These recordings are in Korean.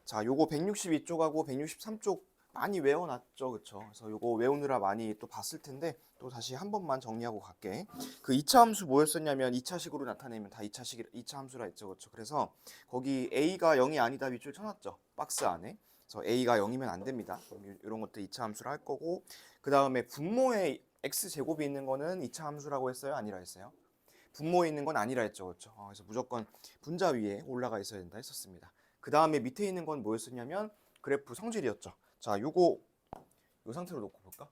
자, 요거 162쪽하고 163쪽 많이 외워놨죠, 그쵸? 그래서 요거 외우느라 많이 또 봤을 텐데 또 다시 한 번만 정리하고 갈게. 그 2차 함수 뭐였었냐면 2차식으로 나타내면 다 2차 함수라 했죠, 그쵸? 그래서 거기 a가 0이 아니다 밑줄 쳐놨죠, 박스 안에. 그래서 a가 0이면 안 됩니다. 이런 것도 2차 함수로 할 거고, 그 다음에 분모에 x 제곱이 있는 거는 2차 함수라고 했어요, 아니라 했어요? 분모에 있는 건 아니라 했죠, 그렇죠? 그래서 무조건 분자 위에 올라가 있어야 된다 했었습니다. 그 다음에 밑에 있는 건 뭐였었냐면 그래프 성질이었죠. 자, 요거 요 상태로 놓고 볼까?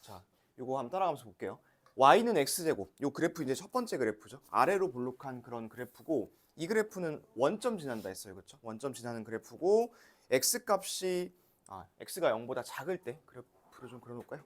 자, 요거 한번 따라가면서 볼게요. y는 x제곱. 요 그래프 이제 첫 번째 그래프죠. 아래로 볼록한 그런 그래프고, 이 그래프는 원점 지난다 했어요, 그렇죠? 원점 지나는 그래프고, x 값이 x가 0보다 작을 때 그래프를 좀 그려놓을까요?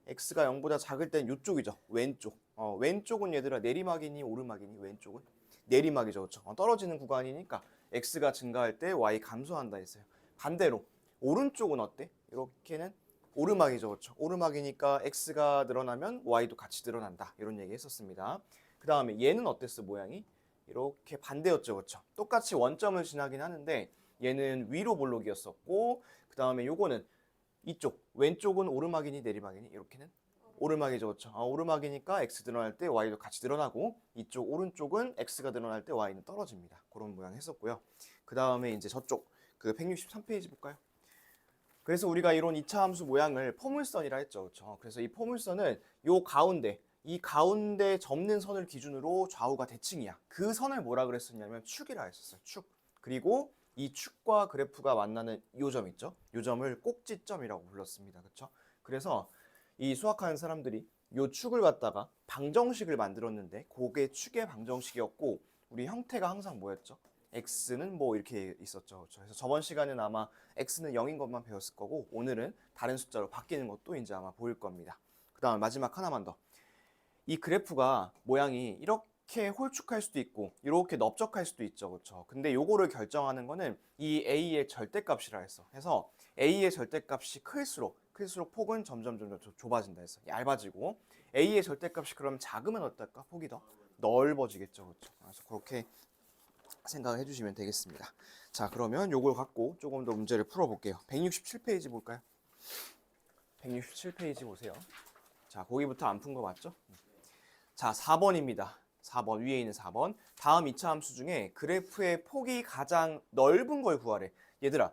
x가 0보다 작을 땐 이쪽이죠. 왼쪽. 왼쪽은 얘들아 내리막이니 오르막이니? 왼쪽은 내리막이죠. 그렇죠? 떨어지는 구간이니까 x가 증가할 때 y 감소한다 했어요. 반대로 오른쪽은 어때? 이렇게는 오르막이죠. 그렇죠? 오르막이니까 x가 늘어나면 y도 같이 늘어난다. 이런 얘기 했었습니다. 그 다음에 얘는 어땠어, 모양이? 이렇게 반대였죠. 그렇죠? 똑같이 원점을 지나긴 하는데 얘는 위로 볼록이었었고, 그 다음에 요거는 이쪽 왼쪽은 오르막이니 내리막이니? 이렇게는 오르막이죠, 그렇죠? 오르막이니까 x 늘어날 때 y도 같이 늘어나고, 이쪽 오른쪽은 x가 늘어날 때 y는 떨어집니다. 그런 모양 했었고요. 그 다음에 이제 저쪽 그 163페이지 볼까요? 그래서 우리가 이런 2차 함수 모양을 포물선이라 했죠, 그렇죠? 그래서 이 포물선은 요 가운데, 이 가운데 접는 선을 기준으로 좌우가 대칭이야. 그 선을 뭐라 그랬었냐면 축이라 했었어요. 축. 그리고 이 축과 그래프가 만나는 요 점 있죠? 요 점을 꼭지점이라고 불렀습니다. 그렇죠? 그래서 이 수학하는 사람들이 요 축을 갖다가 방정식을 만들었는데, 그게 축의 방정식이었고, 우리 형태가 항상 뭐였죠? x는 뭐 이렇게 있었죠. 그렇죠? 그래서 저번 시간에는 아마 x는 0인 것만 배웠을 거고, 오늘은 다른 숫자로 바뀌는 것도 이제 아마 보일 겁니다. 그 다음에 마지막 하나만 더. 이 그래프가 모양이 이렇게 홀쭉할 수도 있고 이렇게 넓적할 수도 있죠, 그렇죠? 근데 요거를 결정하는 거는 이 a의 절대값이라 했어. 해서 a의 절대값이 클수록 폭은 점점 좁아진다 했어. 얇아지고, a의 절대값이 그럼 작으면 어떨까? 폭이 더 넓어지겠죠, 그렇죠? 그래서 그렇게 생각을 해주시면 되겠습니다. 자, 그러면 요걸 갖고 조금 더 문제를 풀어볼게요. 167페이지 볼까요? 167페이지 보세요. 자, 거기부터 안 푼 거 맞죠? 자, 4번입니다. 4번, 위에 있는 4번. 다음 2차 함수 중에 그래프의 폭이 가장 넓은 걸 구하래. 얘들아,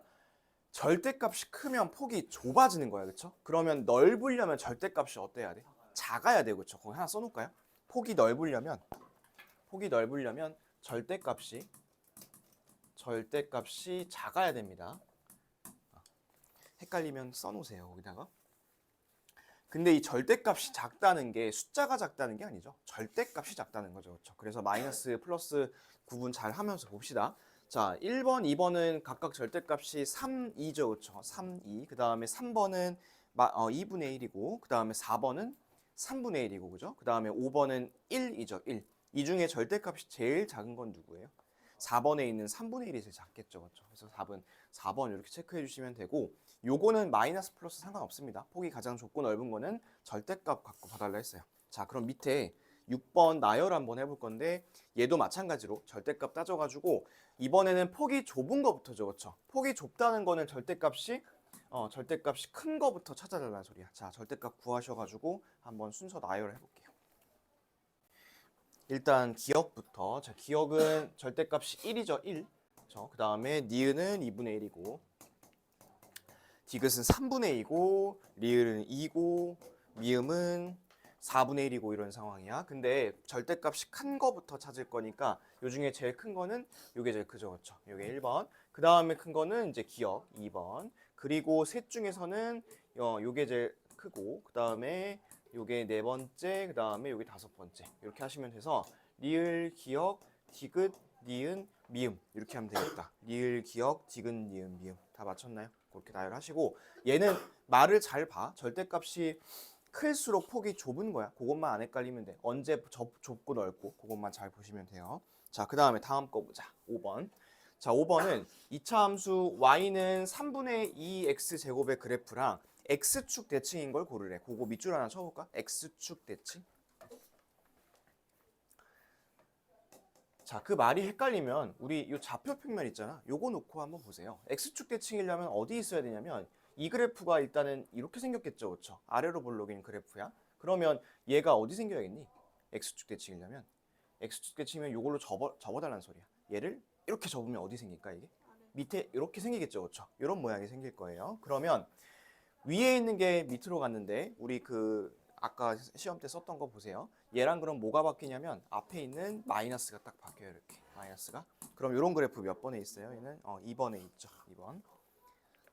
절대값이 크면 폭이 좁아지는 거야, 그쵸? 그러면 넓으려면 절대값이 어때야 돼? 작아야 돼, 그쵸? 거기 하나 써놓을까요? 폭이 넓으려면 절대값이 작아야 됩니다. 헷갈리면 써놓으세요, 거기다가. 근데 이 절대값이 작다는 게 숫자가 작다는 게 아니죠. 절대값이 작다는 거죠. 그렇죠? 그래서 마이너스 플러스 구분 잘 하면서 봅시다. 자, 1번, 2번은 각각 절대값이 3, 2죠. 그렇죠? 3, 2. 그 다음에 3번은 2분의 1이고, 그 다음에 4번은 3분의 1이고, 그죠? 그 다음에 5번은 1이죠. 1. 이 중에 절대값이 제일 작은 건 누구예요? 4번에 있는 3분의 1이 제일 작겠죠. 그렇죠? 그래서 답은 4번 이렇게 체크해 주시면 되고, 요거는 마이너스 플러스 상관없습니다. 폭이 가장 좁고 넓은 거는 절대값 갖고 봐달라 했어요. 자, 그럼 밑에 6번 나열 한번 해볼 건데, 얘도 마찬가지로 절대값 따져가지고 이번에는 폭이 좁은 거부터죠. 그렇죠? 폭이 좁다는 거는 절대값이 큰 거부터 찾아달라는 소리야. 자, 절대값 구하셔가지고 한번 순서 나열을 해볼게요. 일단 기억부터. 자, 기억은 절대값이 1이죠. 1. 그 다음에 니은은 2분의 1이고, 디귿은 3분의 2고, 리을은 2고, 미음은 4분의 1이고, 이런 상황이야. 근데 절대값이 큰 거부터 찾을 거니까 요 중에 제일 큰 거는 요게 제일 크죠, 그렇죠? 요게 1번. 그 다음에 큰 거는 이제 기억 2번. 그리고 셋 중에서는 요게 제일 크고, 그 다음에 요게 네 번째, 그 다음에 요게 다섯 번째. 이렇게 하시면 돼서 리을, 기억, 디귿, 니은, 미음 이렇게 하면 되겠다. 리을, 기억, 디귿, 니은, 미음 다 맞췄나요? 그렇게 나열하시고, 얘는 말을 잘 봐. 절대값이 클수록 폭이 좁은 거야. 그것만 안 헷갈리면 돼. 언제 좁고 넓고 그것만 잘 보시면 돼요. 자, 그 다음에 다음 거 보자. 5번. 자, 5번은 2차 함수 y는 3분의 2x 제곱의 그래프랑 x축 대칭인 걸 고르래. 그거 밑줄 하나 쳐볼까? x축 대칭. 자, 그 말이 헷갈리면 우리 요 좌표 평면 있잖아. 요거 놓고 한번 보세요. X축 대칭이려면 어디 있어야 되냐면 이 그래프가 일단은 이렇게 생겼겠죠. 그렇죠? 아래로 볼록인 그래프야. 그러면 얘가 어디 생겨야겠니? X축 대칭이려면. X축 대칭이면 요걸로 접어달라는 소리야. 얘를 이렇게 접으면 어디 생길까 이게? 밑에 이렇게 생기겠죠. 그렇죠? 이런 모양이 생길 거예요. 그러면 위에 있는 게 밑으로 갔는데 우리 그 아까 시험 때 썼던 거 보세요. 얘랑 그럼 뭐가 바뀌냐면 앞에 있는 마이너스가 딱 바뀌어요. 이렇게 마이너스가. 그럼 이런 그래프 몇 번에 있어요? 얘는 2번에 있죠. 2번.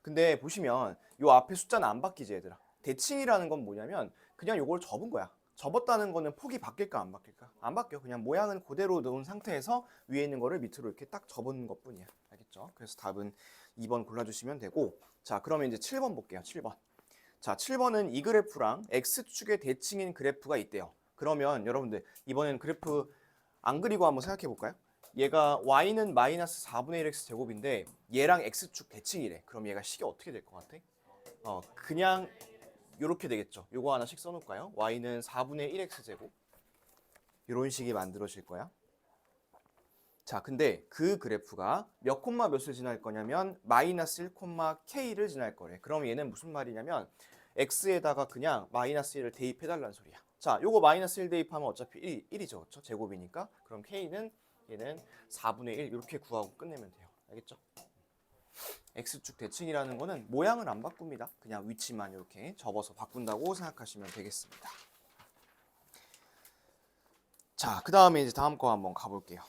근데 보시면 요 앞에 숫자는 안 바뀌지 얘들아. 대칭이라는 건 뭐냐면 그냥 요걸 접은 거야. 접었다는 거는 폭이 바뀔까 안 바뀔까? 안 바뀌어. 그냥 모양은 그대로 놓은 상태에서 위에 있는 거를 밑으로 이렇게 딱 접은 것뿐이야. 알겠죠? 그래서 답은 2번 골라주시면 되고, 자 그러면 이제 7번 볼게요. 7번. 자 7번은 이 그래프랑 X축의 대칭인 그래프가 있대요. 그러면 여러분들 이번엔 그래프 안 그리고 한번 생각해 볼까요? 얘가 y는 마이너스 4분의 1x 제곱인데 얘랑 x축 대칭이래. 그럼 얘가 식이 어떻게 될 것 같아? 그냥 이렇게 되겠죠. 요거 하나씩 써놓을까요? y는 4분의 1x 제곱 이런 식이 만들어질 거야. 자, 근데 그 그래프가 몇 콤마 몇을 지날 거냐면 마이너스 1 콤마 k를 지날 거래. 그럼 얘는 무슨 말이냐면 x에다가 그냥 마이너스 1을 대입해달라는 소리야. 자, 요거 마이너스 1 대입하면 어차피 1이죠. 그렇죠? 제곱이니까. 그럼 k는 얘는 4분의 1 이렇게 구하고 끝내면 돼요. 알겠죠? x축 대칭이라는 거는 모양을 안 바꿉니다. 그냥 위치만 이렇게 접어서 바꾼다고 생각하시면 되겠습니다. 자, 그 다음에 이제 다음 거 한번 가볼게요.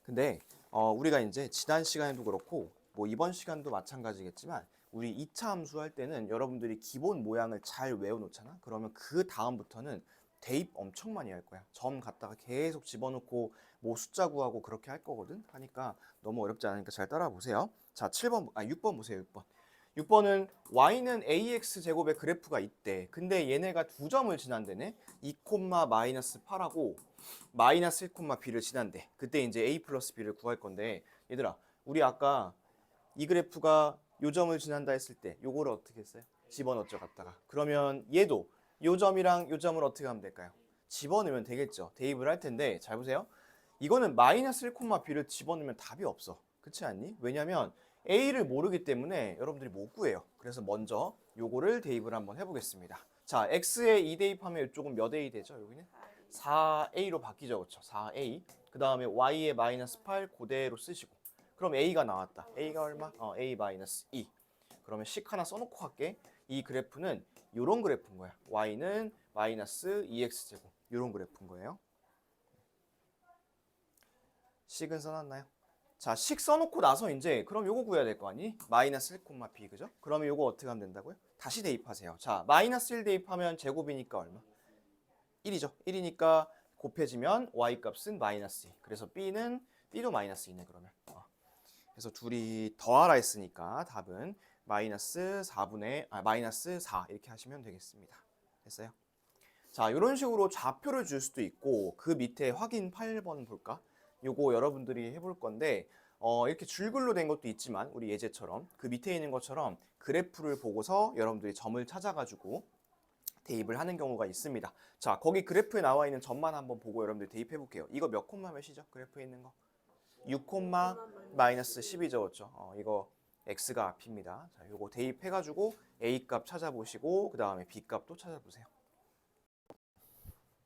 근데 우리가 이제 지난 시간에도 그렇고 뭐 이번 시간도 마찬가지겠지만 우리 2차 함수 할 때는 여러분들이 기본 모양을 잘 외워놓잖아. 그러면 그 다음부터는 대입 엄청 많이 할 거야. 점 갖다가 계속 집어넣고 뭐 숫자 구하고 그렇게 할 거거든. 하니까 너무 어렵지 않으니까 잘 따라 보세요. 자, 6번 보세요. 6번. 6번은 y는 ax 제곱의 그래프가 있대. 근데 얘네가 두 점을 지난대네. 2, 마이너스 8하고 마이너스 1, b를 지난대. 그때 이제 a 플러스 b를 구할 건데 얘들아, 우리 아까 이 그래프가 요 점을 지난다 했을 때 요거를 어떻게 했어요? 집어넣었죠, 갖다가. 그러면 얘도 요 점이랑 요 점을 어떻게 하면 될까요? 집어넣으면 되겠죠. 대입을 할 텐데 잘 보세요. 이거는 마이너스 1, b를 집어넣으면 답이 없어. 그렇지 않니? 왜냐면 a를 모르기 때문에 여러분들이 못 구해요. 그래서 먼저 요거를 대입을 한번 해보겠습니다. 자, x에 2 대입하면 이쪽은 몇 a 되죠? 여기는 4a로 바뀌죠. 그렇죠? 4a. 그 다음에 y에 마이너스 8 그대로 쓰시고. 그럼 a가 나왔다. a가 얼마? a 마이너스 2. 그러면 식 하나 써놓고 갈게. 이 그래프는 요런 그래프인 거야. y는 마이너스 2x 제곱. 요런 그래프인 거예요. 식은 써놨나요? 자, 식 써놓고 나서 이제 그럼 요거 구해야 될 거 아니? 마이너스 1, b 그죠? 그러면 요거 어떻게 하면 된다고요? 다시 대입하세요. 자, 마이너스 1 대입하면 제곱이니까 얼마? 1이죠. 1이니까 곱해지면 y 값은 마이너스 2. 그래서 b도 마이너스 2네 그러면. 그래서 둘이 더하라 했으니까 답은 마이너스 4 이렇게 하시면 되겠습니다. 됐어요? 자, 이런 식으로 좌표를 줄 수도 있고 그 밑에 확인 8번 볼까? 요거 여러분들이 해볼 건데 이렇게 줄글로 된 것도 있지만 우리 예제처럼 그 밑에 있는 것처럼 그래프를 보고서 여러분들이 점을 찾아가지고 대입을 하는 경우가 있습니다. 자, 거기 그래프에 나와 있는 점만 한번 보고 여러분들 대입해 볼게요. 이거 몇 콤마 몇이죠? 그래프에 있는 거? 6 마이너스 10이죠. 그렇죠? 이거 x가 앞입니다. 자, 요거 대입해 가지고 a 값 찾아보시고 그 다음에 b 값도 찾아보세요.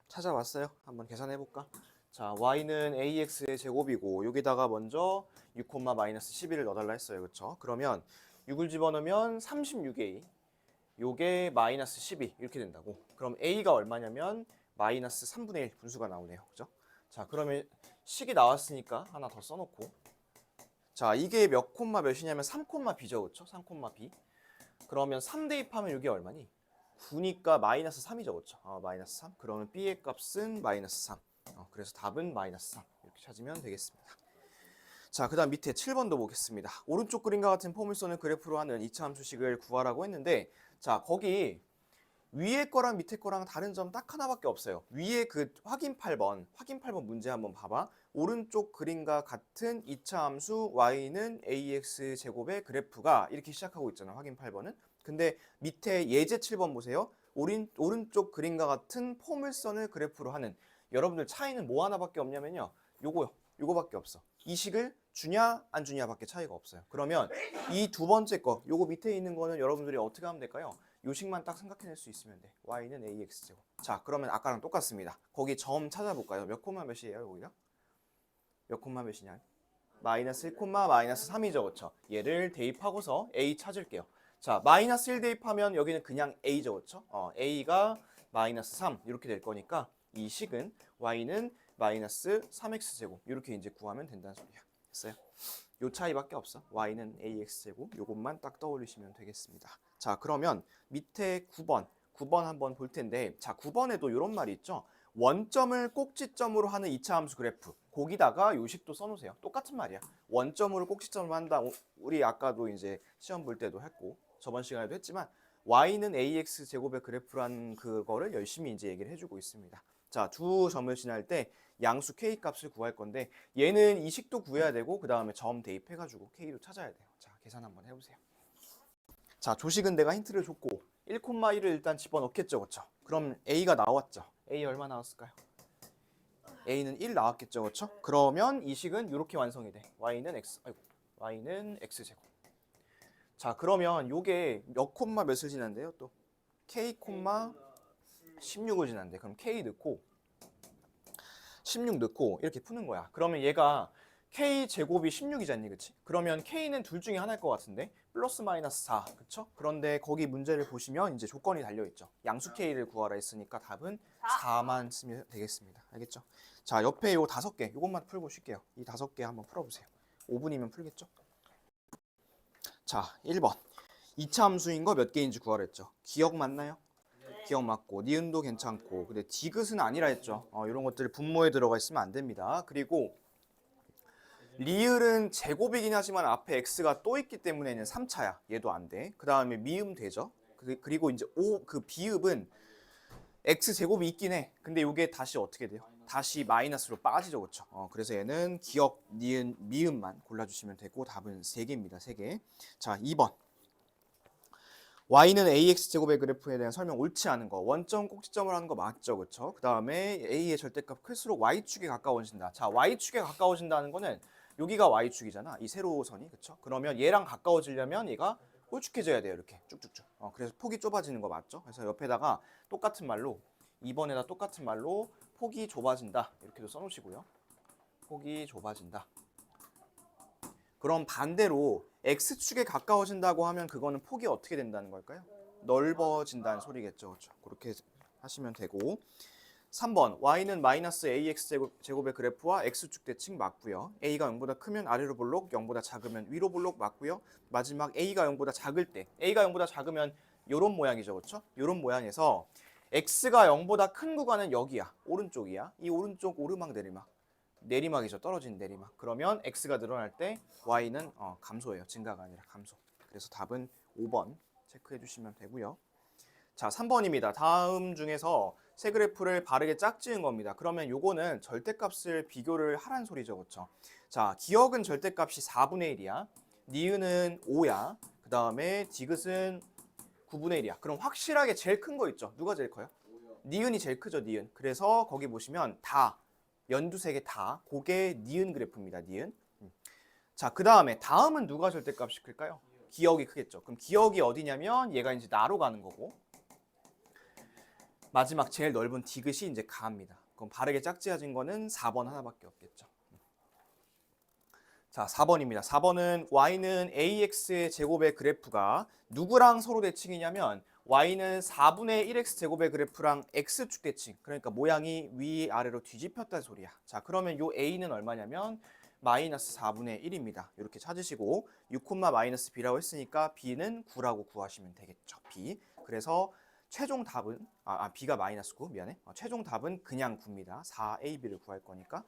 찾아왔어요? 한번 계산해 볼까? 자, y는 ax의 제곱이고 여기다가 먼저 6 마이너스 11을 넣어달라 했어요. 그렇죠? 그러면 6을 집어넣으면 36a 요게 마이너스 12 이렇게 된다고. 그럼 a가 얼마냐면 마이너스 3분의 1 분수가 나오네요. 그죠? 자, 그러면 식이 나왔으니까 하나 더 써놓고. 자, 이게 몇 콤마 몇이냐면 3 b죠. 그렇죠? 3 b. 그러면 3 대입하면 이게 얼마니? 9니까 마이너스 3이죠. 그렇죠? 마이너스 3. 그러면 b의 값은 마이너스 3. 그래서 답은 마이너스 3. 이렇게 찾으면 되겠습니다. 자, 그 다음 밑에 7번도 보겠습니다. 오른쪽 그림과 같은 포물선을 그래프로 하는 2차 함수식을 구하라고 했는데, 자, 거기 위에 거랑 밑에 거랑 다른 점 딱 하나밖에 없어요. 위에 그 확인 8번 문제 한번 봐봐. 오른쪽 그림과 같은 2차 함수 y는 ax 제곱의 그래프가 이렇게 시작하고 있잖아. 확인 8번은. 근데 밑에 예제 7번 보세요. 오른쪽 그림과 같은 포물선을 그래프로 하는 여러분들 차이는 뭐 하나밖에 없냐면요. 요거요. 요거밖에 없어. 이 식을 주냐 안 주냐밖에 차이가 없어요. 그러면 이 두 번째 거, 요거 밑에 있는 거는 여러분들이 어떻게 하면 될까요? 요 식만 딱 생각해낼 수 있으면 돼. y는 ax제곱. 자, 그러면 아까랑 똑같습니다. 거기 점 찾아볼까요? 몇 콤마 몇이에요, 여기가? 몇 콤마 몇이냐? 마이너스 1 콤마 마이너스 3이죠, 그렇죠? 얘를 대입하고서 a 찾을게요. 자, 마이너스 1 대입하면 여기는 그냥 a죠, 그렇죠? a가 마이너스 3 이렇게 될 거니까 이 식은 y는 마이너스 3x제곱 이렇게 이제 구하면 된다는 소리야. 됐어요? 요 차이밖에 없어. y는 ax제곱 요것만 딱 떠올리시면 되겠습니다. 자, 그러면 밑에 9번 한번 볼 텐데, 자, 9번에도 이런 말이 있죠. 원점을 꼭지점으로 하는 2차 함수 그래프. 거기다가 요식도 써놓으세요. 똑같은 말이야. 원점으로 꼭지점을 한다. 우리 아까도 이제 시험 볼 때도 했고 저번 시간에도 했지만 y는 ax 제곱의 그래프란 그거를 열심히 이제 얘기를 해주고 있습니다. 자, 두 점을 지날 때 양수 k 값을 구할 건데 얘는 이 식도 구해야 되고 그 다음에 점 대입해가지고 k도 찾아야 돼요. 자, 계산 한번 해보세요. 자, 조식은 내가 힌트를 줬고 1,1을 일단 집어넣겠죠, 그렇죠? 그럼 a가 나왔죠. a 얼마 나왔을까요? a는 1 나왔겠죠, 그렇죠? 그러면 이 식은 이렇게 완성이 돼. y는 x제곱. 자, 그러면 요게 몇 콤마 몇을 지난대요? 또 k 콤마 16을 지난대. 그럼 k 넣고 16 넣고 이렇게 푸는 거야. 그러면 얘가 k 제곱이 16이잖니, 그치? 그러면 k는 둘 중에 하나일 것 같은데 플러스 마이너스 4, 그쵸? 그런데 거기 문제를 보시면 이제 조건이 달려있죠. 양수 k를 구하라 했으니까 답은 4만 쓰면 되겠습니다. 알겠죠? 자, 옆에 요 5개, 요것만 풀고 쉴게요. 이 5개 한번 풀어보세요. 5분이면 풀겠죠? 자, 1번. 2차 함수인 거 몇 개인지 구하라 했죠. 기억 맞나요? 기억 맞고, 니은도 괜찮고, 근데 디귿은 아니라 했죠. 이런 것들 분모에 들어가 있으면 안 됩니다. 그리고 리을은 제곱이긴 하지만 앞에 x가 또 있기 때문에는 3차야. 얘도 안 돼. 그 다음에 미음 되죠. 그리고 이제 그 비읍은 x 제곱이 있긴 해. 근데 이게 다시 어떻게 돼요? 다시 마이너스로 빠지죠, 그렇죠? 그래서 얘는 기억, 니은, 미음만 골라주시면 되고 답은 3개입니다. 3개. 자, 2번. y는 ax 제곱의 그래프에 대한 설명 옳지 않은 거. 원점 꼭지점을 하는 거 맞죠, 그렇죠? 그 다음에 a의 절대값 클수록 y축에 가까워진다. 자, y축에 가까워진다는 거는 여기가 y축이잖아. 이 세로선이, 그렇죠? 그러면 얘랑 가까워지려면 얘가 홀쭉해져야 돼요, 이렇게 쭉쭉쭉. 그래서 폭이 좁아지는 거 맞죠? 그래서 옆에다가 똑같은 말로 2번에다 똑같은 말로 폭이 좁아진다 이렇게도 써놓으시고요. 폭이 좁아진다. 그럼 반대로 x축에 가까워진다고 하면 그거는 폭이 어떻게 된다는 걸까요? 넓어진다는 소리겠죠. 그렇죠? 그렇게 하시면 되고 3번 y는 마이너스 ax 제곱의 그래프와 x축 대칭 맞고요. a가 0보다 크면 아래로 볼록, 0보다 작으면 위로 볼록 맞고요. 마지막 a가 0보다 작을 때 a가 0보다 작으면 이런 모양이죠. 그렇죠? 이런 모양에서 x가 0보다 큰 구간은 여기야. 오른쪽이야. 이 오른쪽 오르막 내리막. 내리막이죠. 떨어진 내리막. 그러면 x가 늘어날 때 y는 감소예요. 증가가 아니라 감소. 그래서 답은 5번 체크해 주시면 되고요. 자, 3번입니다. 다음 중에서 세 그래프를 바르게 짝지은 겁니다. 그러면 요거는 절대값을 비교를 하란 소리죠. 그렇죠? 자, 기억은 절대값이 4분의 1이야. 니은은 5야. 그 다음에 디귿은 9분의 1이야. 그럼 확실하게 제일 큰 거 있죠? 누가 제일 커요? 니은이 제일 크죠, 니은. 그래서 거기 보시면 다, 연두색에 다, 그게 니은 그래프입니다, 니은. 자, 그 다음에 다음은 누가 절대값이 클까요? 기억이 크겠죠. 그럼 기억이 어디냐면 얘가 이제 나로 가는 거고 마지막 제일 넓은 디귿이 이제 가입니다. 그럼 바르게 짝지어진 거는 4번 하나밖에 없겠죠. 자, 4번입니다. 4번은 y는 ax의 제곱의 그래프가 누구랑 서로 대칭이냐면 y는 4분의 1x 제곱의 그래프랑 x축 대칭. 그러니까 모양이 위아래로 뒤집혔다는 소리야. 자, 그러면 요 a는 얼마냐면 마이너스 4분의 1입니다. 이렇게 찾으시고 6, 마이너스 b라고 했으니까 b는 9라고 구하시면 되겠죠. b. 그래서 최종 답은 b가 마이너스 9, 미안해. 최종 답은 그냥 9입니다. 4ab를 구할 거니까.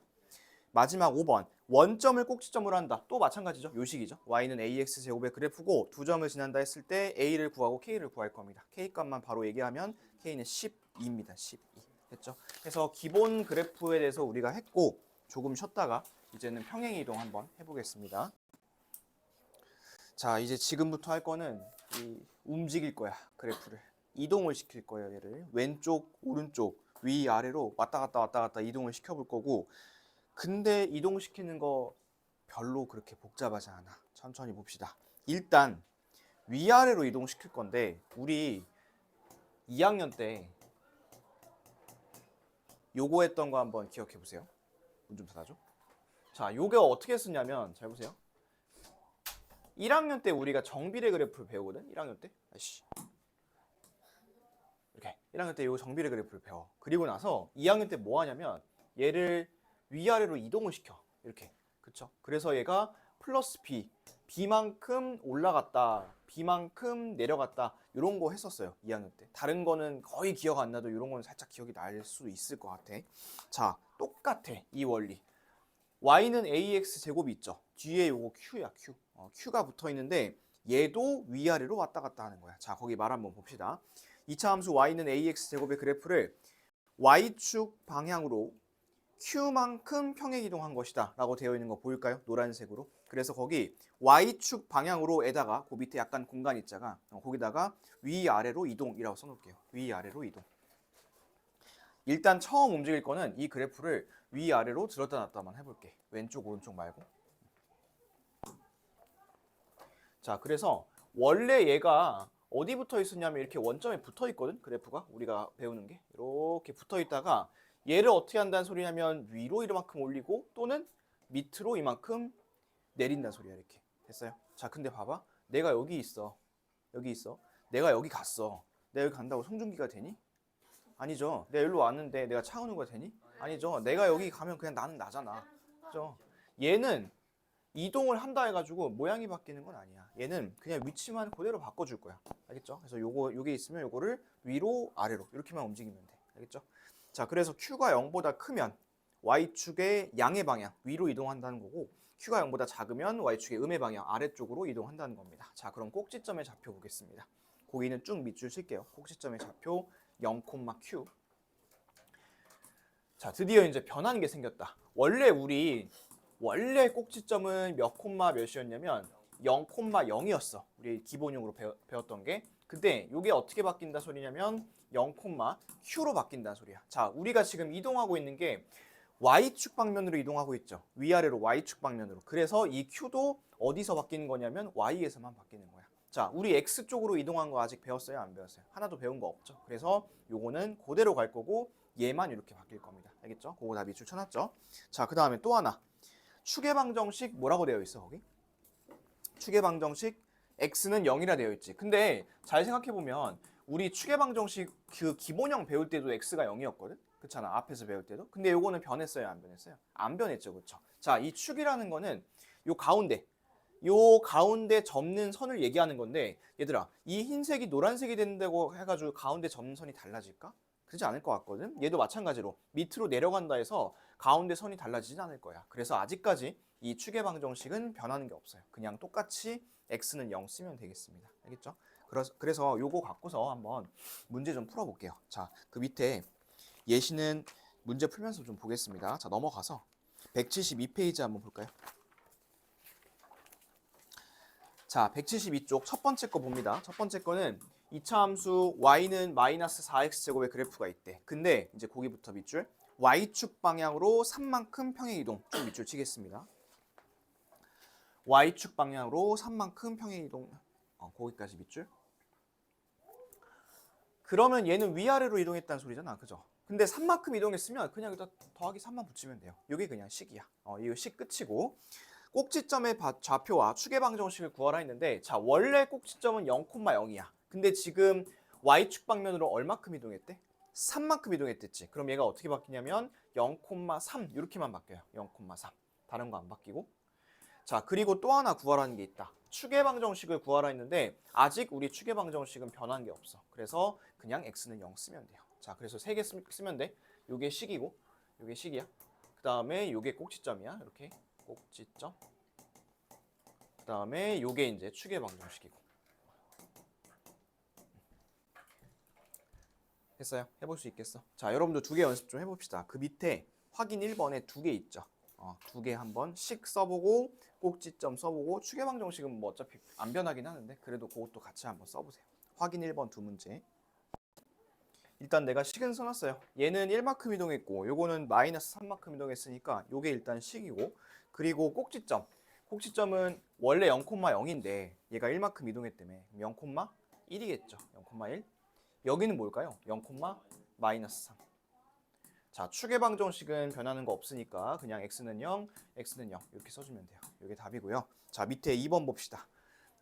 마지막 5번. 원점을 꼭지점으로 한다. 또 마찬가지죠. 요식이죠. y는 ax 제곱의 그래프고 두 점을 지난다 했을 때 a를 구하고 k를 구할 겁니다. k 값만 바로 얘기하면 k는 12입니다. 12. 됐죠? 그래서 기본 그래프에 대해서 우리가 했고 조금 쉬었다가 이제는 평행 이동 한번 해보겠습니다. 자, 이제 지금부터 할 거는 움직일 거야. 그래프를. 이동을 시킬 거예요. 얘를 왼쪽, 오른쪽, 위아래로 왔다 갔다 이동을 시켜볼 거고, 근데 이동시키는 거 별로 그렇게 복잡하지 않아. 천천히 봅시다. 일단 위아래로 이동시킬 건데 우리 2학년 때 요거 했던 거 한번 기억해 보세요. 문 좀 닫아줘. 자, 요게 어떻게 쓰냐면 잘 보세요. 1학년 때 우리가 정비례 그래프를 배우거든. 1학년 때. 아이씨. 이렇게 1학년 때 요 정비례 그래프를 배워. 그리고 나서 2학년 때 뭐 하냐면 얘를 위아래로 이동을 시켜. 이렇게. 그쵸? 그래서 얘가 플러스 B, B만큼 올라갔다, B만큼 내려갔다 이런 거 했었어요. 2학년 때. 다른 거는 거의 기억 안 나도 이런 거는 살짝 기억이 날 수 있을 것 같아. 자, 똑같아. 이 원리. y는 ax 제곱이 있죠. 뒤에 요거 q야, q. q가 붙어 있는데 얘도 위아래로 왔다 갔다 하는 거야. 자, 거기 말 한번 봅시다. 2차 함수 y는 ax 제곱의 그래프를 y축 방향으로 q만큼 평행 이동한 것이다 라고 되어 있는 거 보일까요? 노란색으로. 그래서 거기 y축 방향으로에다가 그 밑에 약간 공간 있자가 거기다가 위아래로 이동이라고 써놓을게요. 위아래로 이동. 일단 처음 움직일 거는 이 그래프를 위아래로 들었다 놨다만 해볼게. 왼쪽 오른쪽 말고. 자, 그래서 원래 얘가 어디 붙어 있었냐면 이렇게 원점에 붙어 있거든. 그래프가 우리가 배우는 게 이렇게 붙어 있다가 얘를 어떻게 한다는 소리냐면 위로 이만큼 올리고 또는 밑으로 이만큼 내린다는 소리야. 이렇게 됐어요. 자, 근데 봐봐. 내가 여기 있어. 여기 있어. 내가 여기 갔어. 내가 여기 간다고 송중기가 되니? 아니죠. 내가 여기로 왔는데 내가 차은우가 되니? 아니죠. 내가 여기 가면 그냥 나는 나잖아. 그죠? 얘는 이동을 한다 해가지고 모양이 바뀌는 건 아니야. 얘는 그냥 위치만 그대로 바꿔줄 거야. 알겠죠? 그래서 요게 있으면 요거를 위로 아래로 이렇게만 움직이면 돼. 알겠죠? 자, 그래서 Q가 0보다 크면 Y축의 양의 방향 위로 이동한다는 거고, Q가 0보다 작으면 Y축의 음의 방향 아래쪽으로 이동한다는 겁니다. 자, 그럼 꼭지점의 좌표 보겠습니다. 거기는 쭉 밑줄 칠게요. 꼭지점의 좌표 0,Q. 자, 드디어 이제 변하는 게 생겼다. 원래 꼭지점은 몇 콤마 몇이었냐면 0,0이었어. 우리 기본용으로 배웠던 게. 근데 이게 어떻게 바뀐다 소리냐면 0,Q로 바뀐다는 소리야. 자, 우리가 지금 이동하고 있는 게 Y축 방면으로 이동하고 있죠. 위아래로 Y축 방면으로. 그래서 이 Q도 어디서 바뀌는 거냐면 Y에서만 바뀌는 거야. 자, 우리 X쪽으로 이동한 거 아직 배웠어요? 안 배웠어요? 하나도 배운 거 없죠. 그래서 요거는 그대로 갈 거고 얘만 이렇게 바뀔 겁니다. 알겠죠? 그거 다 밑줄 쳐놨죠? 자, 그 다음에 또 하나. 추계방정식 뭐라고 되어 있어 거기? 추계방정식 x는 0이라 되어 있지. 근데 잘 생각해보면 우리 추계방정식 그 기본형 배울 때도 x가 0이었거든? 그렇잖아. 앞에서 배울 때도. 근데 요거는 변했어요? 안 변했어요? 안 변했죠. 그렇죠? 자, 이 축이라는 거는 요 가운데 접는 선을 얘기하는 건데, 얘들아, 이 흰색이 노란색이 된다고 해가지고 가운데 접는 선이 달라질까? 그렇지 않을 것 같거든. 얘도 마찬가지로 밑으로 내려간다 해서 가운데 선이 달라지진 않을 거야. 그래서 아직까지 이 추계방정식은 변하는 게 없어요. 그냥 똑같이 x는 0 쓰면 되겠습니다. 알겠죠? 그래서 요거 갖고서 한번 문제 좀 풀어볼게요. 자, 그 밑에 예시는 문제 풀면서 좀 보겠습니다. 자, 넘어가서 172페이지 한번 볼까요? 자, 172쪽 첫 번째 거 봅니다. 첫 번째 거는 2차 함수 y는 마이너스 4x제곱의 그래프가 있대. 근데 이제 거기부터 밑줄 y축 방향으로 3만큼 평행 이동. 쭉 밑줄 치겠습니다. y축 방향으로 3만큼 평행 이동. 거기까지 밑줄. 그러면 얘는 위아래로 이동했다는 소리잖아. 그죠? 근데 3만큼 이동했으면 그냥 여기다 더하기 3만 붙이면 돼요. 이게 그냥 식이야. 이거 식 끝이고. 꼭지점의 좌표와 추계방정식을 구하라 했는데, 자, 원래 꼭지점은 0,0이야. 근데 지금 y축 방면으로 얼마큼 이동했대? 3만큼 이동했댔지. 그럼 얘가 어떻게 바뀌냐면 0,3 이렇게만 바뀌어요. 0,3. 다른 거 안 바뀌고. 자, 그리고 또 하나 구하라는 게 있다. 추계방정식을 구하라 했는데 아직 우리 추계방정식은 변한 게 없어. 그래서 그냥 x는 0 쓰면 돼요. 자, 그래서 3개 쓰면 돼. 요게 식이고 요게 식이야. 그 다음에 요게 꼭지점이야. 이렇게 꼭지점. 그 다음에 요게 이제 추계방정식이고. 했어요? 해볼 수 있겠어? 자, 여러분도 2개 연습 좀 해봅시다. 그 밑에 확인 1번에 2개 있죠. 2개 한번 식 써보고 꼭지점 써보고, 추계방정식은 뭐 어차피 안 변하긴 하는데 그래도 그것도 같이 한번 써보세요. 확인 1번 2문제. 일단 내가 식은 써놨어요. 얘는 1만큼 이동했고 요거는 마이너스 3만큼 이동했으니까 요게 일단 식이고, 그리고 꼭지점. 꼭지점은 원래 0,0인데 얘가 1만큼 이동했다며 0,1이겠죠. 0,1. 여기는 뭘까요? 0, 마이너스 3. 자, 축의 방정식은 변하는 거 없으니까 그냥 x는 0, x는 0 이렇게 써주면 돼요. 이게 답이고요. 자, 밑에 2번 봅시다.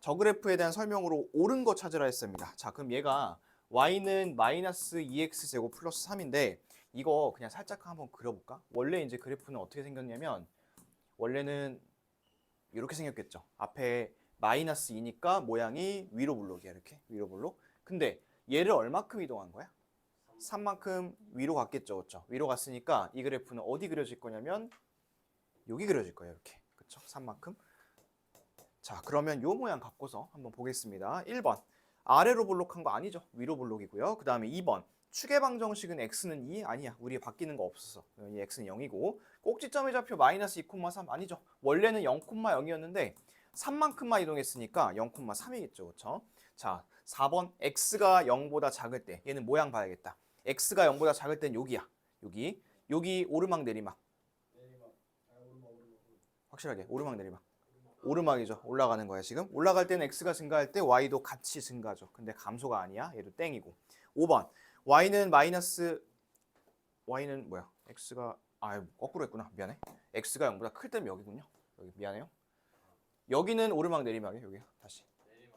저 그래프에 대한 설명으로 옳은 거 찾으라 했습니다. 자, 그럼 얘가 y는 마이너스 2x제곱 플러스 3인데 이거 그냥 살짝 한번 그려볼까? 원래 이제 그래프는 어떻게 생겼냐면 원래는 이렇게 생겼겠죠. 앞에 마이너스 2니까 모양이 위로 블록이야. 이렇게 위로 블록. 근데 얘를 얼마큼 이동한 거야? 3만큼 위로 갔겠죠. 그렇죠? 위로 갔으니까 이 그래프는 어디 그려질 거냐면 여기 그려질 거예요. 이렇게. 그렇죠? 3만큼. 자, 그러면 요 모양 갖고서 한번 보겠습니다. 1번. 아래로 블록한 거 아니죠. 위로 블록이고요. 그 다음에 2번. 축의 방정식은 x는 2? 아니야. 우리 바뀌는 거 없었어. 이 x는 0이고. 꼭지점의 좌표 마이너스 2,3 아니죠. 원래는 0,0이었는데 3만큼만 이동했으니까 0,3이겠죠. 그렇죠? 자, 4번. x가 0보다 작을 때. 얘는 모양 봐야겠다. x가 0보다 작을 땐 여기야. 여기 오르막 내리막. 확실하게 오르막 내리막. 오르막이죠. 올라가는 거야 지금. 올라갈 때는 x가 증가할 때 y도 같이 증가죠. 근데 감소가 아니야. 얘도 땡이고. 5번. y는 뭐야? x가 거꾸로 했구나. 미안해. x가 0보다 클 때면 여기군요. 여기 미안해요. 여기는 오르막 내리막이에요. 여기 다시.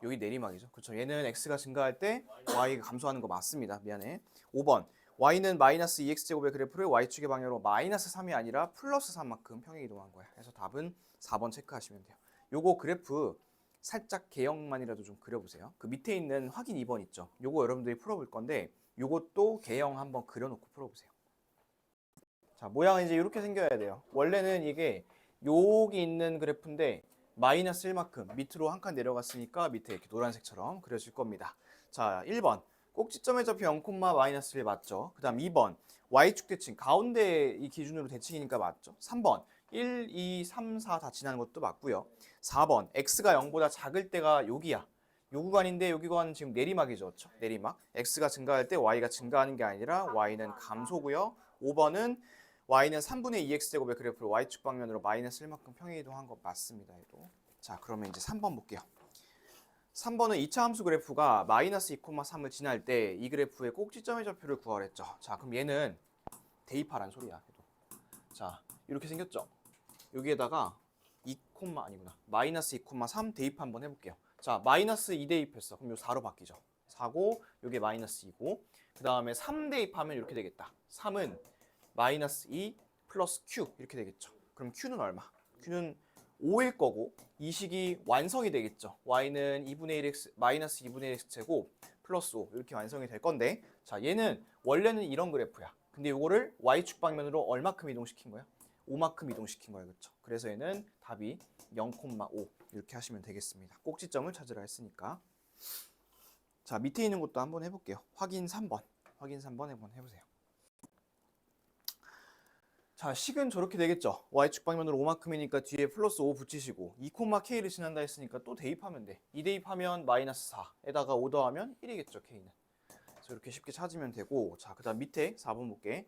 여기 내리막이죠. 그렇죠. 얘는 x가 증가할 때 y가 감소하는 거 맞습니다. 미안해. 5번. y는 마이너스 2x제곱의 그래프를 y축의 방향으로 마이너스 3이 아니라 플러스 3만큼 평행 이동한 거야. 그래서 답은 4번 체크하시면 돼요. 요거 그래프 살짝 개형만이라도 좀 그려보세요. 그 밑에 있는 확인 2번 있죠. 요거 여러분들이 풀어볼 건데 요것도 개형 한번 그려놓고 풀어보세요. 자, 모양은 이제 이렇게 생겨야 돼요. 원래는 이게 여기 있는 그래프인데 마이너스 1만큼 밑으로 한 칸 내려갔으니까 밑에 이렇게 노란색처럼 그려질 겁니다. 자, 1번. 꼭지점의 좌표 0, 마이너스 1 맞죠? 그 다음 2번. y축 대칭. 가운데 이 기준으로 대칭이니까 맞죠? 3번. 1, 2, 3, 4 다 지나는 것도 맞고요. 4번. x가 0보다 작을 때가 여기야. 요 구간인데 요 구간은 지금 내리막이죠. 그렇죠? 내리막. x가 증가할 때 y가 증가하는 게 아니라 y는 감소고요. 5번은 y는 3분의 2x제곱의 그래프를 y축 방면으로 마이너스 1만큼 평행 이동한 거 맞습니다. 얘도. 자, 그러면 이제 3번 볼게요. 3번은 2차 함수 그래프가 마이너스 2,3을 지날 때 이 그래프의 꼭지점의 좌표를 구하랬죠. 자, 그럼 얘는 대입하란 소리야. 자, 이렇게 생겼죠. 여기에다가 2, 아니구나. 마이너스 2,3 대입 한번 해볼게요. 자, 마이너스 2 대입했어. 그럼 요 4로 바뀌죠. 4고 요게 마이너스 2고 그 다음에 3 대입하면 이렇게 되겠다. 3은 마이너스 2 플러스 q 이렇게 되겠죠. 그럼 q는 얼마? q는 5일 거고 이 식이 완성이 되겠죠. y는 2분의 1x 마이너스 2분의 1x 제곱 플러스 5 이렇게 완성이 될 건데 자, 얘는 원래는 이런 그래프야. 근데 이거를 y축 방면으로 얼마큼 이동시킨 거야? 5만큼 이동시킨 거예요. 그렇죠? 그래서 얘는 답이 0,5 이렇게 하시면 되겠습니다. 꼭지점을 찾으라 했으니까. 자, 밑에 있는 것도 한번 해볼게요. 확인 3번. 확인 3번 한번 해보세요. 자, 식은 저렇게 되겠죠. y축 방면으로 5만큼이니까 뒤에 플러스 5 붙이시고 2,k를 지난다 했으니까 또 대입하면 돼. 2 대입하면 마이너스 4에다가 5 더하면 1이겠죠. k는. 그래서 이렇게 쉽게 찾으면 되고 자, 그 다음 밑에 4번 볼게.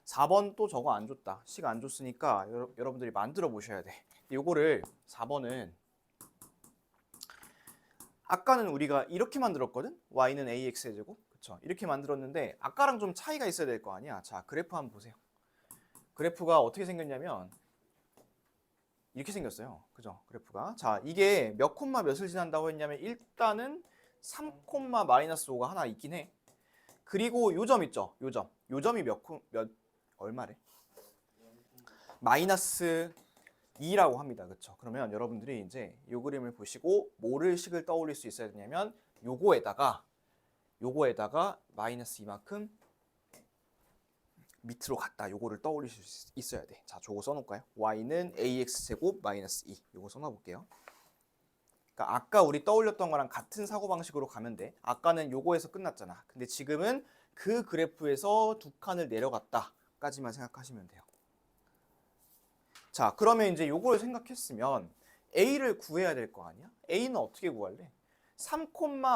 4번 또 저거 안 줬다. 식 안 줬으니까 여러분들이 만들어 보셔야 돼. 요거를 4번은 아까는 우리가 이렇게 만들었거든? y는 ax의 제곱. 그쵸? 이렇게 만들었는데 아까랑 좀 차이가 있어야 될 거 아니야. 자, 그래프 한번 보세요. 그래프가 어떻게 생겼냐면 이렇게 생겼어요. 그죠? 그래프가. 자, 이게 몇 콤마 몇을 지난다고 했냐면 일단은 3 마이너스 5가 하나 있긴 해. 그리고 요 점 있죠? 요 점. 요 점이 얼마래? 마이너스 2라고 합니다. 그렇죠? 그러면 여러분들이 이제 요 그림을 보시고 뭐를 식을 떠올릴 수 있어야 되냐면 요거에다가 마이너스 2만큼 밑으로 갔다. 요거를 떠올리실 수 있어야 돼. 자, 저거 써놓을까요? y는 ax제곱 마이너스 2. 요거 써놔볼게요. 그러니까 아까 우리 떠올렸던 거랑 같은 사고방식으로 가면 돼. 아까는 요거에서 끝났잖아. 근데 지금은 그 그래프에서 두 칸을 내려갔다 까지만 생각하시면 돼요. 자, 그러면 이제 요걸 생각했으면 a를 구해야 될 거 아니야? a는 어떻게 구할래? 3,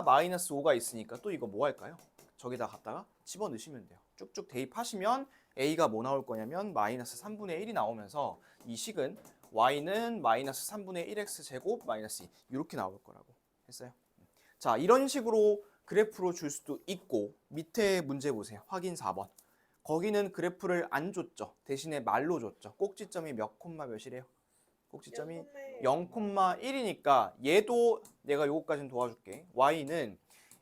마이너스 5가 있으니까 또 이거 뭐 할까요? 저기다 갖다가 집어넣으시면 돼요. 쭉쭉 대입하시면 a가 뭐 나올 거냐면 마이너스 3분의 1이 나오면서 이 식은 y는 마이너스 3분의 1x 제곱 마이너스 2 이렇게 나올 거라고 했어요. 자, 이런 식으로 그래프로 줄 수도 있고 밑에 문제 보세요. 확인 4번. 거기는 그래프를 안 줬죠. 대신에 말로 줬죠. 꼭지점이 몇 콤마 몇이래요? 꼭지점이 0,1이니까 얘도 내가 요거까지는 도와줄게. y는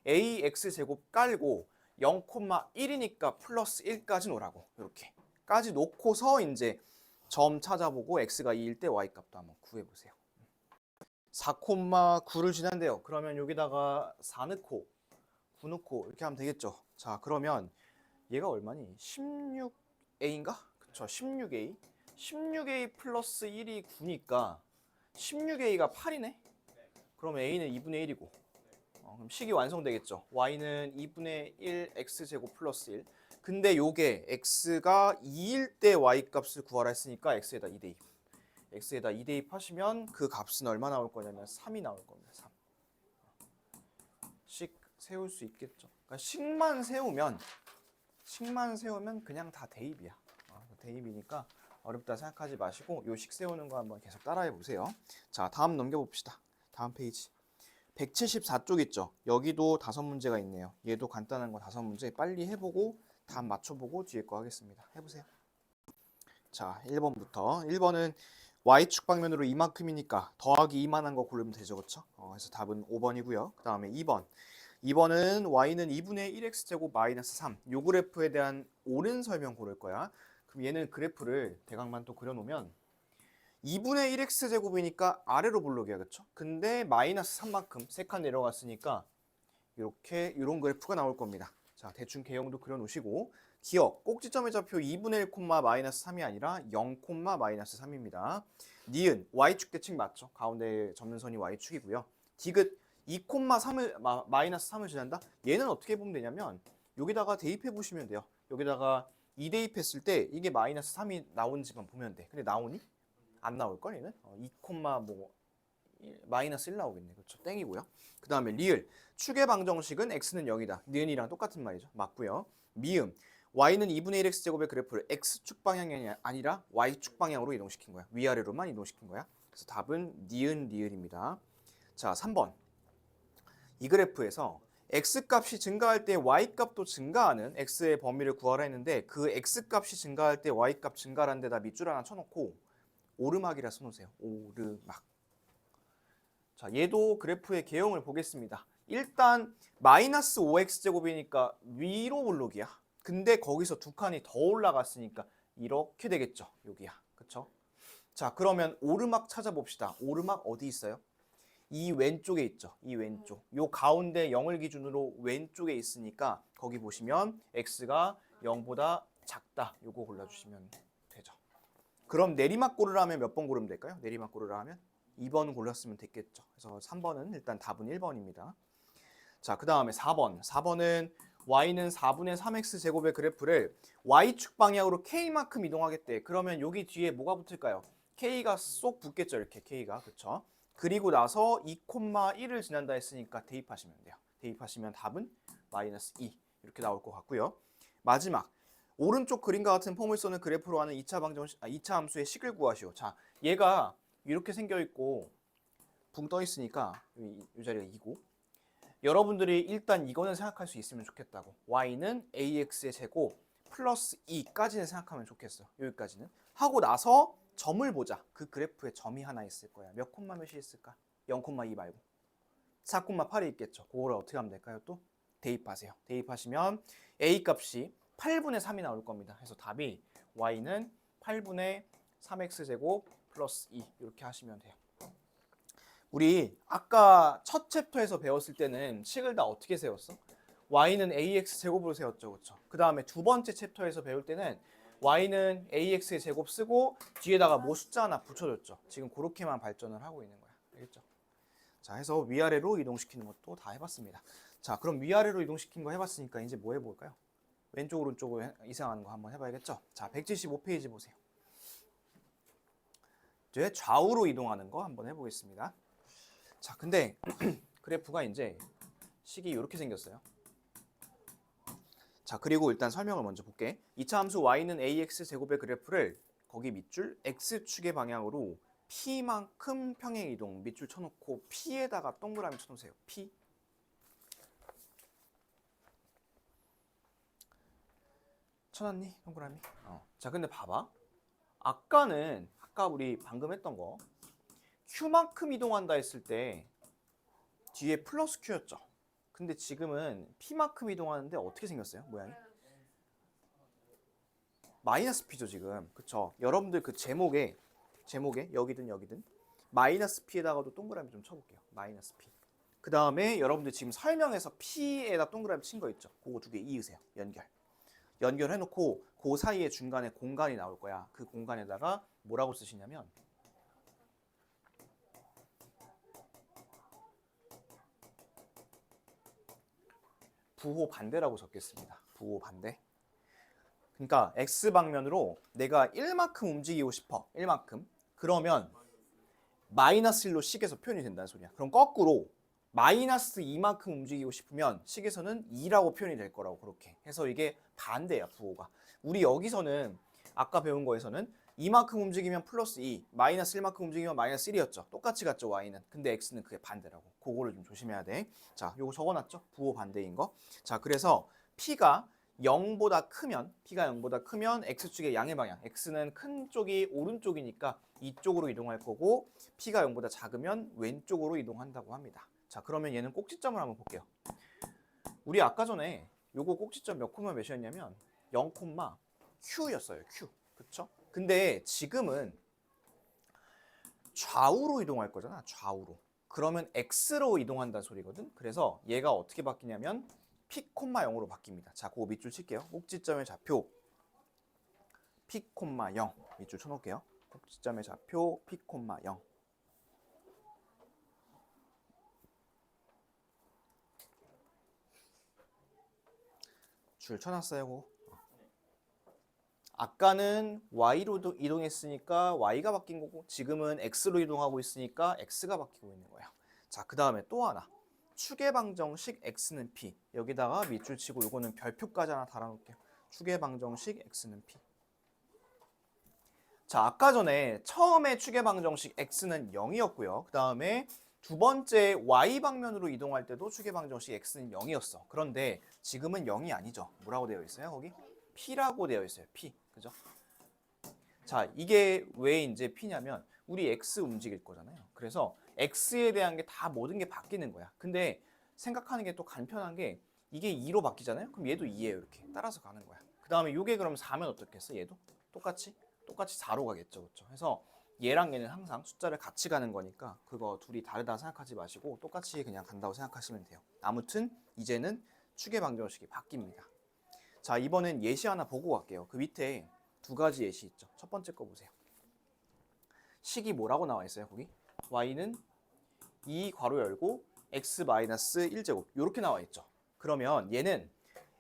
ax 제곱 깔고 0,1이니까 플러스 1까지 놓으라고. 이렇게 까지 놓고서 이제 점 찾아보고 x가 2일 때 y 값도 한번 구해보세요. 4,9를 지난대요. 그러면 여기다가 4 넣고 9 넣고 이렇게 하면 되겠죠. 자, 그러면 얘가 얼마니? 16a인가? 그쵸, 16a. 16a 플러스 1이 9니까 16a가 8이네? 그럼 a는 2분의 1이고 그럼 식이 완성되겠죠. y는 2분의 1 x제곱 플러스 1. 근데 요게 x가 2일 때 y 값을 구하라 했으니까 x에다 2대입. x에다 2대입 하시면 그 값은 얼마 나올 거냐면 3이 나올 겁니다. 3. 식 세울 수 있겠죠. 그러니까 식만 세우면 그냥 다 대입이야. 대입이니까 어렵다 생각하지 마시고 요 식 세우는 거 한번 계속 따라해 보세요. 자, 다음 넘겨봅시다. 다음 페이지. 174쪽 있죠. 여기도 5문제가 있네요. 얘도 간단한 거 5문제 빨리 해보고 답 맞춰보고 뒤에 거 하겠습니다. 해보세요. 자, 1번부터. 1번은 y축 방면으로 이만큼이니까 더하기 이만한 거 고르면 되죠. 그렇죠? 그래서 답은 5번이고요. 그 다음에 2번. 2번은 y는 2분의 1x제곱 마이너스 3. 요 그래프에 대한 옳은 설명 고를 거야. 그럼 얘는 그래프를 대각만 또 그려놓으면 2분의 1x제곱이니까 아래로 볼록이야. 그쵸? 근데 마이너스 3만큼 3칸 내려갔으니까 이렇게 이런 그래프가 나올 겁니다. 자, 대충 개형도 그려놓으시고 기억, 꼭지점의 좌표 2분의 1, 마이너스 3이 아니라 0, 마이너스 3입니다. 니은, y축 대칭 맞죠? 가운데 접는선이 y축이고요. 디귿, 2,3을 마이너스 3을 지난다? 얘는 어떻게 보면 되냐면 여기다가 대입해 보시면 돼요. 여기다가 2 대입했을 때 이게 마이너스 3이 나오는지만 보면 돼. 근데 나오니? 안 나올걸 얘는? 2, 마이너스 1 나오겠네. 그렇죠? 땡이고요. 그 다음에 리을, 축의 방정식은 x는 0이다. 니은이랑 똑같은 말이죠. 맞고요. 미음, y는 2분의 1 x제곱의 그래프를 x축 방향이 아니라 y축 방향으로 이동시킨 거야. 위아래로만 이동시킨 거야. 그래서 답은 니은 리을입니다. 자, 3번. 이 그래프에서 x값이 증가할 때 y값도 증가하는 x의 범위를 구하라 했는데 그 x값이 증가할 때 y값 증가라는 데다 밑줄 하나 쳐놓고 오르막이라 써놓으세요. 오르막. 자, 얘도 그래프의 개형을 보겠습니다. 일단 마이너스 5x제곱이니까 위로 올록이야. 근데 거기서 두 칸이 더 올라갔으니까 이렇게 되겠죠. 여기야. 그쵸? 자, 그러면 오르막 찾아봅시다. 오르막 어디 있어요? 이 왼쪽에 있죠. 이 왼쪽. 요 가운데 0을 기준으로 왼쪽에 있으니까 거기 보시면 x가 0보다 작다. 요거 골라주시면 되죠. 그럼 내리막 고르라 하면 몇 번 고르면 될까요? 내리막 고르라 하면 2번 골랐으면 됐겠죠. 그래서 3번은 일단 답은 1번입니다. 자, 그 다음에 4번. 4번은 y는 4분의 3x 제곱의 그래프를 y축 방향으로 k만큼 이동하겠대. 그러면 여기 뒤에 뭐가 붙을까요? k가 쏙 붙겠죠. 이렇게 k가. 그쵸? 그리고 나서 2,1을 지난다 했으니까 대입하시면 돼요. 대입하시면 답은 마이너스 2 이렇게 나올 것 같고요. 마지막. 오른쪽 그림과 같은 폼을 쏘는 그래프로 하는 2차 함수의 식을 구하시오. 자, 얘가 이렇게 생겨 있고 붕 떠 있으니까 이 자리가 2고 여러분들이 일단 이거는 생각할 수 있으면 좋겠다고. y는 ax의 제곱 플러스 2까지는 생각하면 좋겠어. 여기까지는. 하고 나서 점을 보자. 그 그래프에 점이 하나 있을 거야. 몇 콤마 몇이 있을까? 0,2 말고 4,8이 있겠죠. 그거를 어떻게 하면 될까요? 또 대입하세요. 대입하시면 a 값이 8분의 3이 나올 겁니다. 그래서 답이 y는 8분의 3x제곱 플러스 2 이렇게 하시면 돼요. 우리 아까 첫 챕터에서 배웠을 때는 식을 다 어떻게 세웠어? y는 ax 제곱으로 세웠죠. 그렇죠? 그 다음에 두 번째 챕터에서 배울 때는 y는 ax의 제곱 쓰고 뒤에다가 뭐 숫자 하나 붙여줬죠. 지금 그렇게만 발전을 하고 있는 거야. 알겠죠? 자, 해서 위아래로 이동시키는 것도 다 해봤습니다. 자, 그럼 위아래로 이동시킨 거 해봤으니까 이제 뭐 해볼까요? 왼쪽 오른쪽으로 이상하는 거 한번 해봐야겠죠? 자, 175페이지 보세요. 이제 좌우로 이동하는 거 한번 해보겠습니다. 자, 근데 그래프가 이제 식이 이렇게 생겼어요. 자, 그리고 일단 설명을 먼저 볼게. 2차 함수 y는 ax 제곱의 그래프를 거기 밑줄 x축의 방향으로 p만큼 평행 이동 밑줄 쳐놓고 p에다가 동그라미 쳐놓으세요. p. 쳐놨니? 동그라미? 자, 근데 봐봐. 아까 우리 방금 했던 거 q만큼 이동한다 했을 때 뒤에 플러스 q였죠. 근데 지금은 p만큼 이동하는데 어떻게 생겼어요? 모양이? 마이너스 p죠 지금. 그쵸? 여러분들 그 제목에 여기든 마이너스 p에다가도 동그라미 좀 쳐볼게요. 마이너스 p. 그 다음에 여러분들 지금 설명에서 p에다 동그라미 친 거 있죠? 그거 두 개 이으세요. 연결해놓고 그 사이에 중간에 공간이 나올 거야. 그 공간에다가 뭐라고 쓰시냐면 부호 반대라고 적겠습니다. 부호 반대. 그러니까 x방면으로 내가 1만큼 움직이고 싶어. 1만큼. 그러면 마이너스 1로 식에서 표현이 된다는 소리야. 그럼 거꾸로 마이너스 2만큼 움직이고 싶으면 식에서는 2라고 표현이 될 거라고 그렇게 해서 이게 반대야 부호가. 우리 여기서는 아까 배운 거에서는 2만큼 움직이면 플러스 2, 마이너스 1만큼 움직이면 마이너스 1이었죠. 똑같이 갔죠 y는. 근데 x는 그게 반대라고. 그거를 좀 조심해야 돼. 자, 요거 적어놨죠? 부호 반대인 거. 자, 그래서 p가 0보다 크면 x축의 양의 방향. x는 큰 쪽이 오른쪽이니까 이쪽으로 이동할 거고 p가 0보다 작으면 왼쪽으로 이동한다고 합니다. 자, 그러면 얘는 꼭지점을 한번 볼게요. 우리 아까 전에 요거 꼭지점 몇 콤마 몇이었냐면 0, q였어요. q. 그쵸? 근데 지금은 좌우로 이동할 거잖아. 좌우로. 그러면 x로 이동한다는 소리거든. 그래서 얘가 어떻게 바뀌냐면 p, 0으로 바뀝니다. 자, 그거 밑줄 칠게요. 꼭지점의 좌표 p, 0 밑줄 쳐놓을게요. 꼭지점의 좌표 p, 0. 줄 쳐놨어요. 그거. 아까는 y로 이동했으니까 y가 바뀐 거고 지금은 x로 이동하고 있으니까 x가 바뀌고 있는 거예요. 자, 그 다음에 또 하나. 축의 방정식 x는 p. 여기다가 밑줄 치고 요거는 별표까지 하나 달아놓을게요. 축의 방정식 x는 p. 자, 아까 전에 처음에 축의 방정식 x는 0이었고요. 그 다음에 두 번째 y방면으로 이동할 때도 축의 방정식 x는 0이었어. 그런데 지금은 0이 아니죠. 뭐라고 되어 있어요? 거기? p라고 되어 있어요. p. 그죠? 자, 이게 왜 이제 p냐면 우리 x 움직일 거잖아요. 그래서 x에 대한 게 다 모든 게 바뀌는 거야. 근데 생각하는 게 또 간편한 게 이게 2로 바뀌잖아요. 그럼 얘도 2예요. 이렇게 따라서 가는 거야. 그 다음에 이게 그럼 4면 어떻겠어? 얘도 똑같이 4로 가겠죠. 그렇죠? 그래서 얘랑 얘는 항상 숫자를 같이 가는 거니까 그거 둘이 다르다 생각하지 마시고 똑같이 그냥 간다고 생각하시면 돼요. 아무튼 이제는 축의 방정식이 바뀝니다. 자, 이번엔 예시 하나 보고 갈게요. 그 밑에 두 가지 예시 있죠. 첫 번째 거 보세요. 식이 뭐라고 나와 있어요? 거기 y는 2 괄호 열고 x-1제곱 이렇게 나와 있죠. 그러면 얘는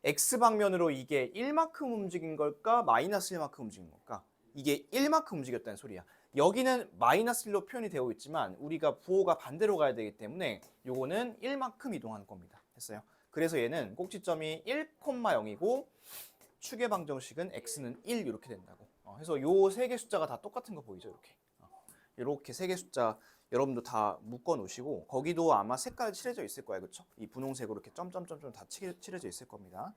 x방면으로 이게 1만큼 움직인 걸까? 마이너스 1만큼 움직인 걸까? 이게 1만큼 움직였다는 소리야. 여기는 마이너스 1로 표현이 되어 있지만 우리가 부호가 반대로 가야 되기 때문에 요거는 1만큼 이동하는 겁니다. 됐어요? 그래서 얘는 꼭지점이 1,0이고 축의 방정식은 x는 1 이렇게 된다고. 그래서 요 세 개 숫자가 다 똑같은 거 보이죠? 이렇게. 이렇게 세 개 숫자 여러분도 다 묶어 놓으시고 거기도 아마 색깔 칠해져 있을 거예요. 그렇죠? 이 분홍색으로 이렇게 점점점점 다 칠해져 있을 겁니다.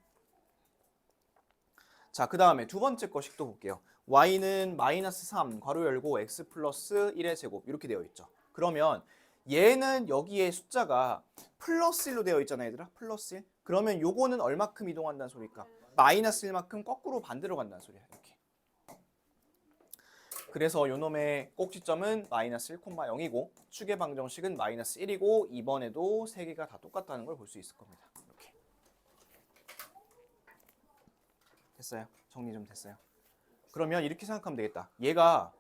자, 그 다음에 두 번째 거식도 볼게요. y는 마이너스 3 괄호 열고 x 플러스 1의 제곱 이렇게 되어 있죠. 그러면 얘는 여기에 숫자가 플러스 1로 되어 있잖아요, 얘들아. 플러스 1. 그러면 요거는 얼마큼 이동한다는 소리일까? 마이너스 1만큼 거꾸로 반대로 간다는 소리야. 이렇게. 그래서 요놈의 꼭지점은 마이너스 1,0이고 축의 방정식은 마이너스 1이고 이번에도 세 개가 다 똑같다는 걸 볼 수 있을 겁니다. 이렇게. 됐어요? 정리 좀 됐어요? 그러면 이렇게 생각하면 되겠다. 얘가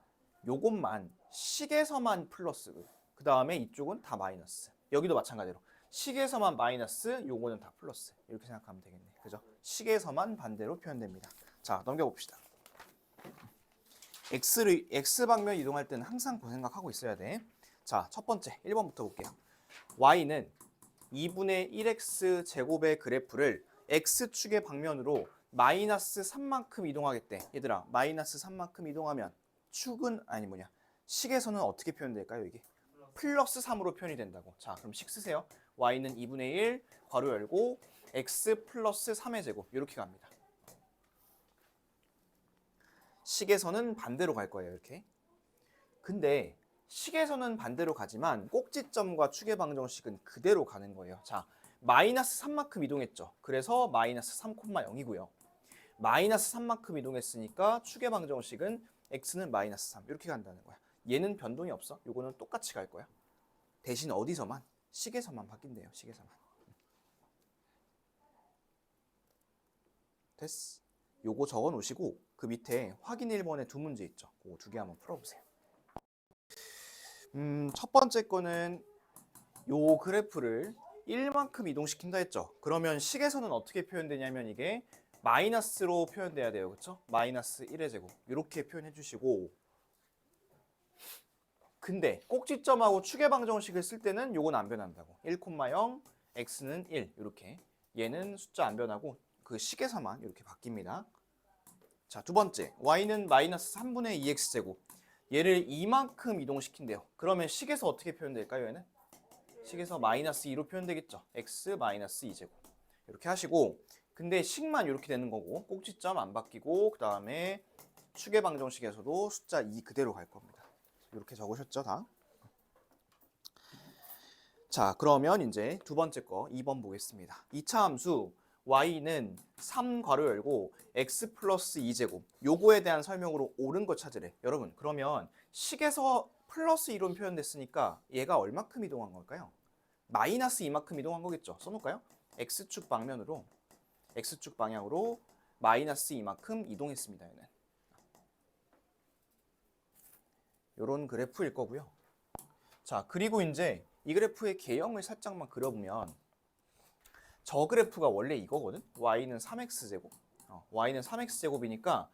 요것만 식에서만 플러스 그 다음에 이쪽은 다 마이너스. 여기도 마찬가지로 식에서만 마이너스 요거는 다 플러스 이렇게 생각하면 되겠네. 그죠? 식에서만 반대로 표현됩니다. 자, 넘겨봅시다. x방면 이동할 때는 항상 그 생각하고 있어야 돼. 자, 첫 번째 1번부터 볼게요. y는 2분의 1x 제곱의 그래프를 x축의 방면으로 마이너스 3만큼 이동하겠대. 얘들아, 마이너스 3만큼 이동하면 축은 아니 뭐냐 식에서는 어떻게 표현될까요? 이게 플러스 3으로 표현이 된다고. 자, 그럼 식 쓰세요. y는 2분의 1 괄호 열고 x 플러스 3의 제곱 이렇게 갑니다. 식에서는 반대로 갈 거예요. 이렇게. 근데 식에서는 반대로 가지만 꼭지점과 축의 방정식은 그대로 가는 거예요. 자, 마이너스 3만큼 이동했죠. 그래서 마이너스 3,0이고요. 마이너스 3만큼 이동했으니까 축의 방정식은 x는 마이너스 3 이렇게 간다는 거야. 얘는 변동이 없어. 요거는 똑같이 갈 거야. 대신 어디서만? 식에서만 바뀐대요. 식에서만. 됐어. 요거 적어 놓으시고 그 밑에 확인 1번에 두 문제 있죠. 그거 두 개 한번 풀어보세요. 첫 번째 거는 요 그래프를 1만큼 이동시킨다 했죠. 그러면 식에서는 어떻게 표현되냐면 이게 마이너스로 표현돼야 돼요. 그렇죠? 마이너스 1의 제곱 이렇게 표현해 주시고, 근데 꼭지점하고 축의 방정식을 쓸 때는 요건 안 변한다고. 1,0 x는 1 이렇게. 얘는 숫자 안 변하고 그 식에서만 이렇게 바뀝니다. 자, 두 번째 y는 마이너스 3분의 2x 제곱. 얘를 이만큼 이동시킨대요. 그러면 식에서 어떻게 표현될까요? 얘는 식에서 마이너스 2로 표현되겠죠. x 마이너스 2제곱 이렇게 하시고, 근데 식만 이렇게 되는 거고 꼭지점 안 바뀌고 그 다음에 축의 방정식에서도 숫자 2 그대로 갈 겁니다. 이렇게 적으셨죠 다? 자, 그러면 이제 두 번째 거 2번 보겠습니다. 2차 함수 y는 3 괄호 열고 x 플러스 2제곱 요거에 대한 설명으로 옳은 거 찾으래. 여러분, 그러면 식에서 플러스 2로 표현됐으니까 얘가 얼마큼 이동한 걸까요? 마이너스 2만큼 이동한 거겠죠. 써놓을까요? x축 방면으로 x축 방향으로 마이너스 2만큼 이동했습니다. 얘는 요런 그래프일 거고요. 자, 그리고 이제 이 그래프의 개형을 살짝만 그려보면 저 그래프가 원래 이거거든. y는 3x제곱. y는 3x제곱이니까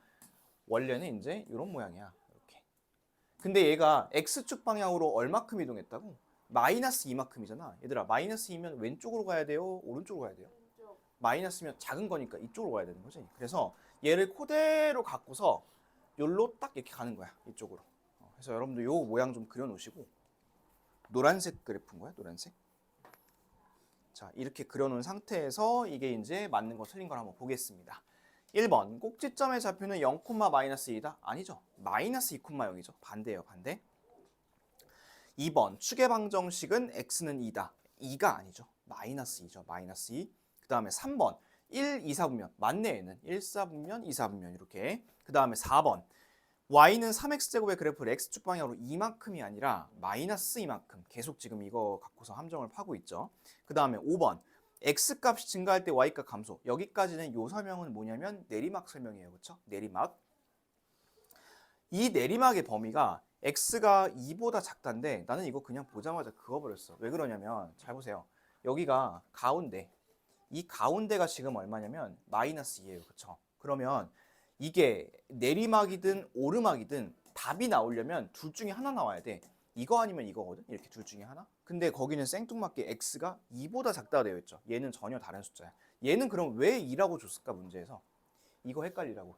원래는 이제 이런 모양이야. 이렇게. 근데 얘가 x축 방향으로 얼마큼 이동했다고? 마이너스 2만큼이잖아. 얘들아, 마이너스 2면 왼쪽으로 가야 돼요? 오른쪽으로 가야 돼요? 마이너스면 작은 거니까 이쪽으로 가야 되는 거지. 그래서 얘를 그대로 갖고서 요로 딱 이렇게 가는 거야. 이쪽으로. 그래서 여러분들 요 모양 좀 그려놓으시고, 노란색 그래프인 거야. 노란색. 자, 이렇게 그려놓은 상태에서 이게 이제 맞는 거 틀린 걸 한번 보겠습니다. 1번 꼭지점의 좌표는 0, 마이너스 2다? 아니죠. 마이너스 2,0이죠. 반대예요. 반대. 2번 축의 방정식은 x는 2다. 2가 아니죠. 마이너스 2죠. 마이너스 2. 그 다음에 3번 1, 2, 4분면. 맞네 얘는. 1, 4분면, 2, 4분면 이렇게. 그 다음에 4번 y는 3x제곱의 그래프를 x축 방향으로 이만큼이 아니라 마이너스 이만큼. 계속 지금 이거 갖고서 함정을 파고 있죠. 그 다음에 5번 x값이 증가할 때 y값 감소. 여기까지는 요 설명은 뭐냐면 내리막 설명이에요. 그렇죠? 내리막. 이 내리막의 범위가 x가 2보다 작다인데 나는 이거 그냥 보자마자 그어버렸어. 왜 그러냐면 잘 보세요. 여기가 가운데. 이 가운데가 지금 얼마냐면 마이너스 2예요. 그렇죠? 그러면 이게 내리막이든 오르막이든 답이 나오려면 둘 중에 하나 나와야 돼. 이거 아니면 이거거든. 이렇게 둘 중에 하나. 근데 거기는 생뚱맞게 x가 2보다 작다고 되어 있죠. 얘는 전혀 다른 숫자야. 얘는 그럼 왜 2라고 줬을까 문제에서? 이거 헷갈리라고.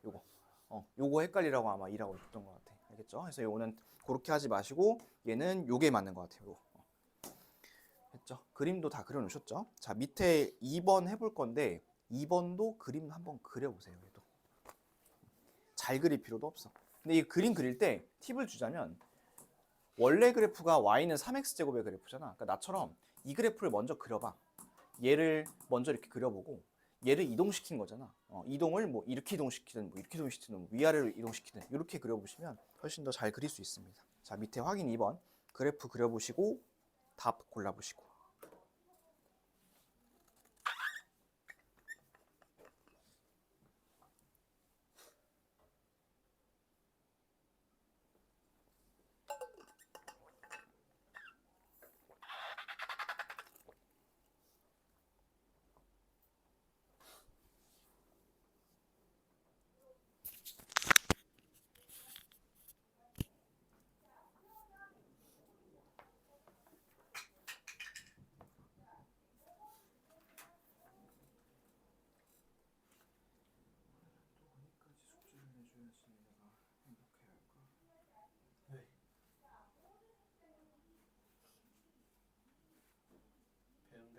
요거 헷갈리라고 아마 2라고 줬던 것 같아. 알겠죠? 그래서 요거는 그렇게 하지 마시고 얘는 요게 맞는 것 같아요. 했죠? 그림도 다 그려놓으셨죠? 자, 밑에 2번 해볼 건데 2번도 그림 한번 그려보세요. 얘도. 잘 그릴 필요도 없어. 근데 이 그림 그릴 때 팁을 주자면 원래 그래프가 y는 3x제곱의 그래프잖아. 그러니까 나처럼 이 그래프를 먼저 그려봐. 얘를 먼저 이렇게 그려보고 얘를 이동시킨 거잖아. 이동을 뭐 이렇게 이동시키든 뭐 이렇게 이동시키든 뭐 위아래로 이동시키든 이렇게 그려보시면 훨씬 더 잘 그릴 수 있습니다. 자, 밑에 확인 2번 그래프 그려보시고 답 골라보시고.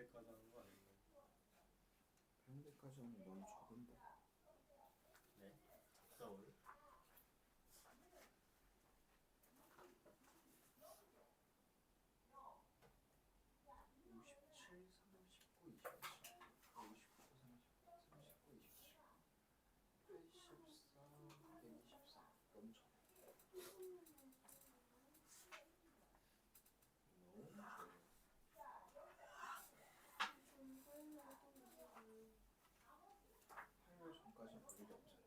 배운데까지 하는 거 아닌가요? 배운데까지 하면 너무 적은데. 네? 작다고요? 57, 39, 27. 59, 39, 27. 124, 124. 너무 적어. 너무 적어. 8월 전까지는 볼 일이 없잖아요.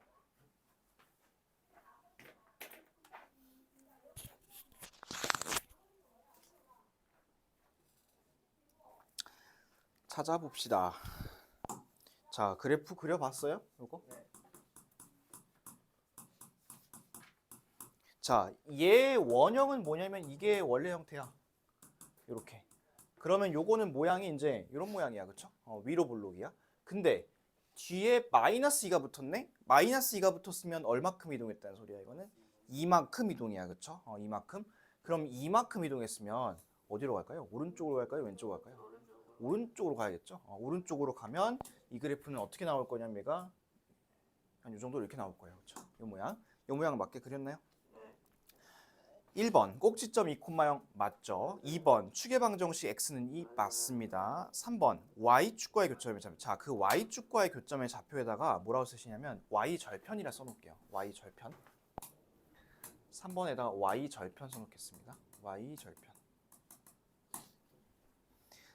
찾아봅시다. 자, 그래프 그려봤어요? 요거? 네. 자, 얘 원형은 뭐냐면 이게 원래 형태야. 이렇게. 그러면 요거는 모양이 이제 이런 모양이야, 그쵸? 위로 볼록이야. 근데 뒤에 마이너스 2가 붙었네? 마이너스 2가 붙었으면 얼마큼 이동했다는 소리야, 이거는? 이만큼 이동이야, 그쵸? 이만큼. 그럼 이만큼 이동했으면 어디로 갈까요? 오른쪽으로 갈까요? 왼쪽으로 갈까요? 오른쪽으로 가야겠죠? 오른쪽으로 가면 이 그래프는 어떻게 나올 거냐면 얘가 한 이 정도 이렇게 나올 거예요, 그쵸? 이 모양. 이 모양 맞게 그렸나요? 1번 꼭지점 2,0 맞죠? 2번 축의 방정식 x는 2 맞습니다. 3번 y축과의 교점의 좌표. 자, 그 y축과의 교점의 좌표에다가 뭐라고 쓰시냐면 y절편이라 써놓을게요. y절편. 3번에다가 y절편 써놓겠습니다. y절편.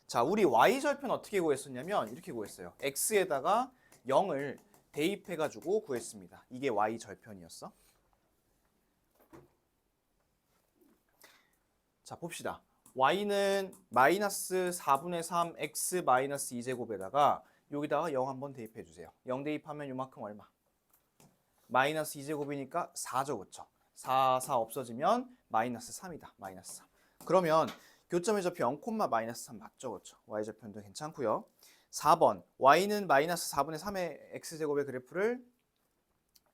자, 우리 y절편 어떻게 구했었냐면 이렇게 구했어요. x에다가 0을 대입해가지고 구했습니다. 이게 y절편이었어. 자, 봅시다. y는 마이너스 4분의 3 x 마이너스 2제곱에다가 여기다가 0 한번 대입해 주세요. 0 대입하면 요만큼 얼마? 마이너스 2제곱이니까 4죠, 그쵸? 4 없어지면 마이너스 3이다. 마이너스 3. 그러면 교점의 좌표 0, 마이너스 3 맞죠, 그쵸? y절편도 괜찮고요. 4번 y는 마이너스 4분의 3의 x제곱의 그래프를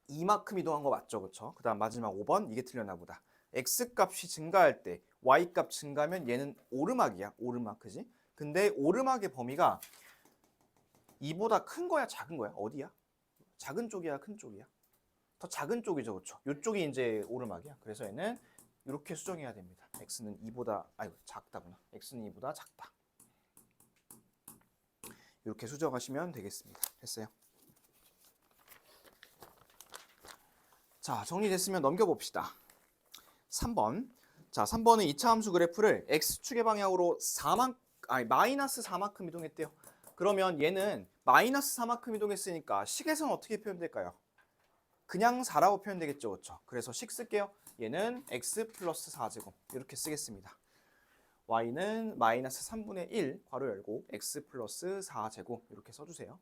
이만큼 이동한 거 맞죠, 그쵸? 그 다음 마지막 5번 이게 틀렸나 보다. x값이 증가할 때 y값 증가하면 얘는 오르막이야. 오르막, 그지? 근데 오르막의 범위가 이보다 큰 거야, 작은 거야? 어디야? 작은 쪽이야, 큰 쪽이야? 더 작은 쪽이죠, 그렇죠? 이쪽이 이제 오르막이야. 그래서 얘는 이렇게 수정해야 됩니다. x는 2보다 작다구나. x는 2보다 작다. 이렇게 수정하시면 되겠습니다. 됐어요? 자, 정리됐으면 넘겨봅시다. 3번. 자, 3번은 2차 함수 그래프를 x축의 방향으로 마이너스 4만큼 이동했대요. 그러면 얘는 마이너스 4만큼 이동했으니까 식에서는 어떻게 표현될까요? 그냥 4라고 표현되겠죠, 그렇죠? 그래서 식 쓸게요. 얘는 x 플러스 4제곱 이렇게 쓰겠습니다. y는 마이너스 3분의 1 괄호 열고 x 플러스 4제곱 이렇게 써주세요.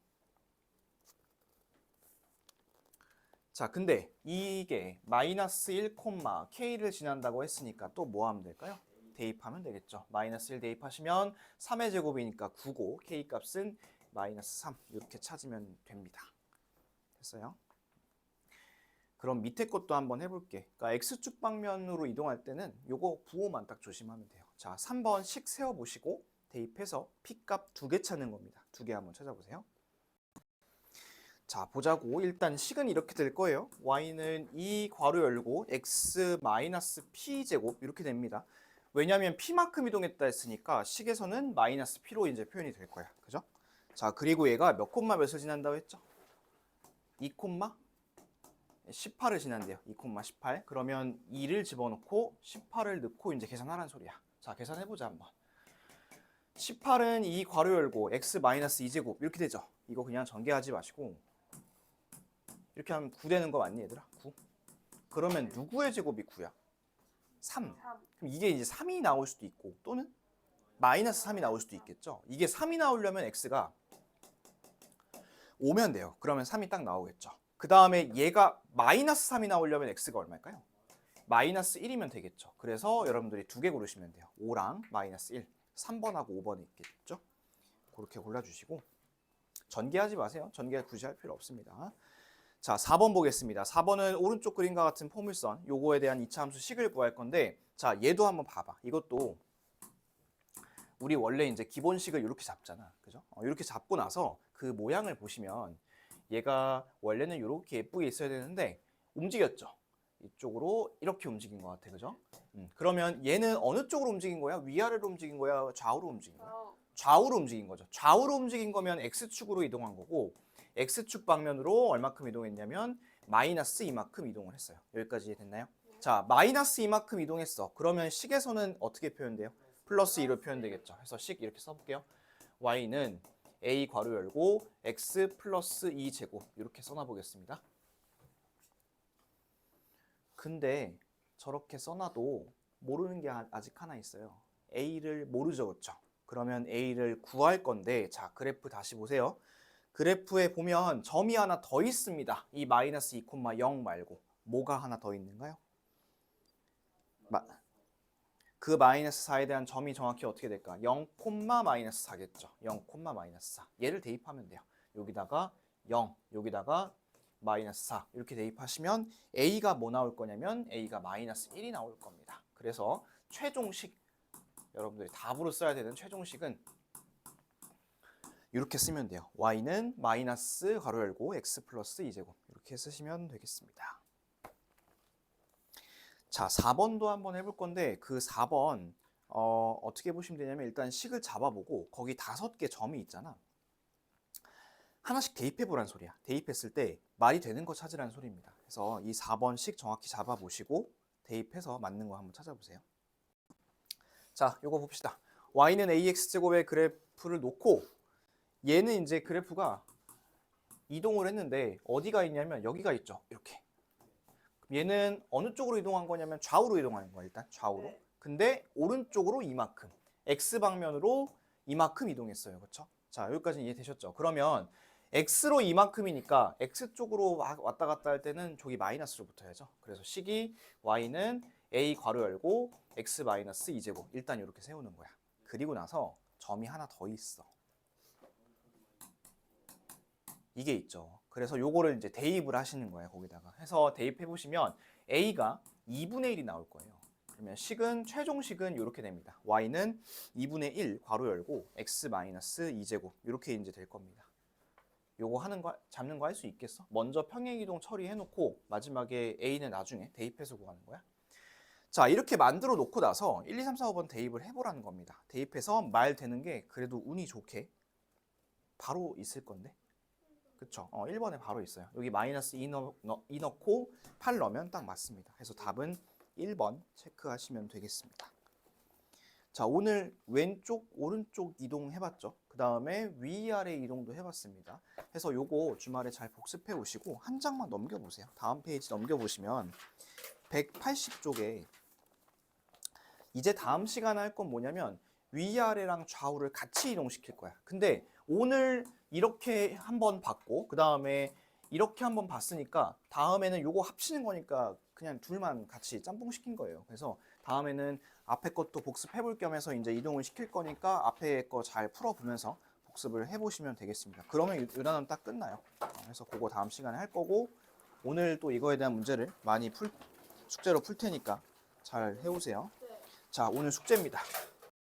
자, 근데 이게 마이너스 1, k를 지난다고 했으니까 또 뭐 하면 될까요? 대입하면 되겠죠. 마이너스 1 대입하시면 3의 제곱이니까 9고 k 값은 마이너스 3 이렇게 찾으면 됩니다. 됐어요? 그럼 밑에 것도 한번 해볼게. 그러니까 x축 방면으로 이동할 때는 요거 부호만 딱 조심하면 돼요. 자, 3번 식 세워보시고 대입해서 p값 2개 찾는 겁니다. 2개 한번 찾아보세요. 자, 보자고. 일단 식은 이렇게 될 거예요. y는 2 괄호 열고 x 마이너스 p 제곱 이렇게 됩니다. 왜냐하면 p만큼 이동했다 했으니까 식에서는 마이너스 p로 이제 표현이 될 거야. 그죠? 자, 그리고 얘가 몇 콤마 몇을 지난다고 했죠? 2 콤마 18을 지난대요. 2 콤마 18. 그러면 2를 집어넣고 18을 넣고 이제 계산하라는 소리야. 자, 계산해보자 한번. 18은 2 괄호 열고 x 마이너스 2제곱 이렇게 되죠. 이거 그냥 전개하지 마시고 이렇게 하면 9 되는 거 맞니, 얘들아? 9. 그러면 누구의 제곱이 9야? 3. 그럼 이게 이제 3이 나올 수도 있고 또는 마이너스 3이 나올 수도 있겠죠. 이게 3이 나오려면 x가 오면 돼요. 그러면 3이 딱 나오겠죠. 그 다음에 얘가 마이너스 3이 나오려면 x가 얼마일까요? 마이너스 1이면 되겠죠. 그래서 여러분들이 2개 고르시면 돼요. 5랑 마이너스 1. 3번하고 5번이 있겠죠. 그렇게 골라주시고 전개하지 마세요. 전개 굳이 할 필요 없습니다. 자, 4번 보겠습니다. 4번은 오른쪽 그림과 같은 포물선, 요거에 대한 2차 함수 식을 구할 건데, 자, 얘도 한번 봐봐. 이것도 우리 원래 이제 기본식을 이렇게 잡잖아. 그죠? 이렇게 잡고 나서 그 모양을 보시면 얘가 원래는 이렇게 예쁘게 있어야 되는데 움직였죠. 이쪽으로 이렇게 움직인 것 같아. 그죠? 그러면 얘는 어느 쪽으로 움직인 거야? 위아래로 움직인 거야? 좌우로 움직인 거야? 좌우로 움직인 거죠. 좌우로 움직인 거면 X축으로 이동한 거고 X축 방면으로 얼마큼 이동했냐면 마이너스 이만큼 이동을 했어요. 여기까지 됐나요? 자, 마이너스 이만큼 이동했어. 그러면 식에서는 어떻게 표현돼요? 플러스 2로 표현되겠죠. 그래서 식 이렇게 써볼게요. y는 a 괄호 열고 x 플러스 2제곱 이렇게 써놔보겠습니다. 근데 저렇게 써놔도 모르는 게 아직 하나 있어요. a를 모르죠, 그렇죠? 그러면 a를 구할 건데 자, 그래프 다시 보세요. 그래프에 보면 점이 하나 더 있습니다. 이 마이너스 2,0 말고 뭐가 하나 더 있는가요? 그 마이너스 4에 대한 점이 정확히 어떻게 될까? 0, 마이너스 4겠죠. 0, 마이너스 4. 얘를 대입하면 돼요. 여기다가 0, 여기다가 마이너스 4 이렇게 대입하시면 a가 뭐 나올 거냐면 a가 마이너스 1이 나올 겁니다. 그래서 최종식, 여러분들이 답으로 써야 되는 최종식은 이렇게 쓰면 돼요. y는 마이너스 괄호 열고 x 플러스 2제곱 이렇게 쓰시면 되겠습니다. 자, 4번도 한번 해볼 건데 그 4번 어떻게 보시면 되냐면 일단 식을 잡아보고 거기 5개 점이 있잖아. 하나씩 대입해보란 소리야. 대입했을 때 말이 되는 거 찾으라는 소리입니다. 그래서 이 4번 식 정확히 잡아보시고 대입해서 맞는 거 한번 찾아보세요. 자, 요거 봅시다. y는 ax제곱의 그래프를 놓고 얘는 이제 그래프가 이동을 했는데 어디가 있냐면 여기가 있죠. 이렇게. 얘는 어느 쪽으로 이동한 거냐면 좌우로 이동하는 거야. 일단 좌우로. 네. 근데 오른쪽으로 이만큼. X방면으로 이만큼 이동했어요. 그렇죠? 자, 여기까지는 이해되셨죠? 그러면 X로 이만큼이니까 X쪽으로 왔다 갔다 할 때는 저기 마이너스로 붙어야죠. 그래서 식이 Y는 A 괄호 열고 X 마이너스 2제곱. 일단 이렇게 세우는 거야. 그리고 나서 점이 하나 더 있어. 이게 있죠. 그래서 요거를 이제 대입을 하시는 거예요. 거기다가 해서 대입해 보시면 a가 2분의 1이 나올 거예요. 그러면 식은 최종식은 이렇게 됩니다. y는 2분의 1 괄호 열고 x 마이너스 2제곱 이렇게 이제 될 겁니다. 요거 하는 거 잡는 거 할 수 있겠어? 먼저 평행이동 처리해 놓고 마지막에 a는 나중에 대입해서 구하는 거야. 자, 이렇게 만들어 놓고 나서 1, 2, 3, 4, 5번 대입을 해보라는 겁니다. 대입해서 말 되는 게 그래도 운이 좋게 바로 있을 건데. 그쵸? 1번에 바로 있어요. 여기 마이너스 2 넣고 8 넣으면 딱 맞습니다. 그래서 답은 1번 체크하시면 되겠습니다. 자, 오늘 왼쪽, 오른쪽 이동 해봤죠? 그 다음에 위아래 이동도 해봤습니다. 그래서 요거 주말에 잘 복습해 오시고 한 장만 넘겨보세요. 다음 페이지 넘겨보시면 180쪽에 이제 다음 시간에 할 건 뭐냐면 위아래랑 좌우를 같이 이동시킬 거야. 근데 오늘 이렇게 한번 봤고 그 다음에 이렇게 한번 봤으니까 다음에는 요거 합치는 거니까 그냥 둘만 같이 짬뽕 시킨 거예요. 그래서 다음에는 앞에 것도 복습해 볼 겸해서 이제 이동을 시킬 거니까 앞에 거 잘 풀어보면서 복습을 해보시면 되겠습니다. 그러면 요 단원 딱 끝나요. 그래서 그거 다음 시간에 할 거고 오늘 또 이거에 대한 문제를 많이 숙제로 풀 테니까 잘 해오세요. 자, 오늘 숙제입니다.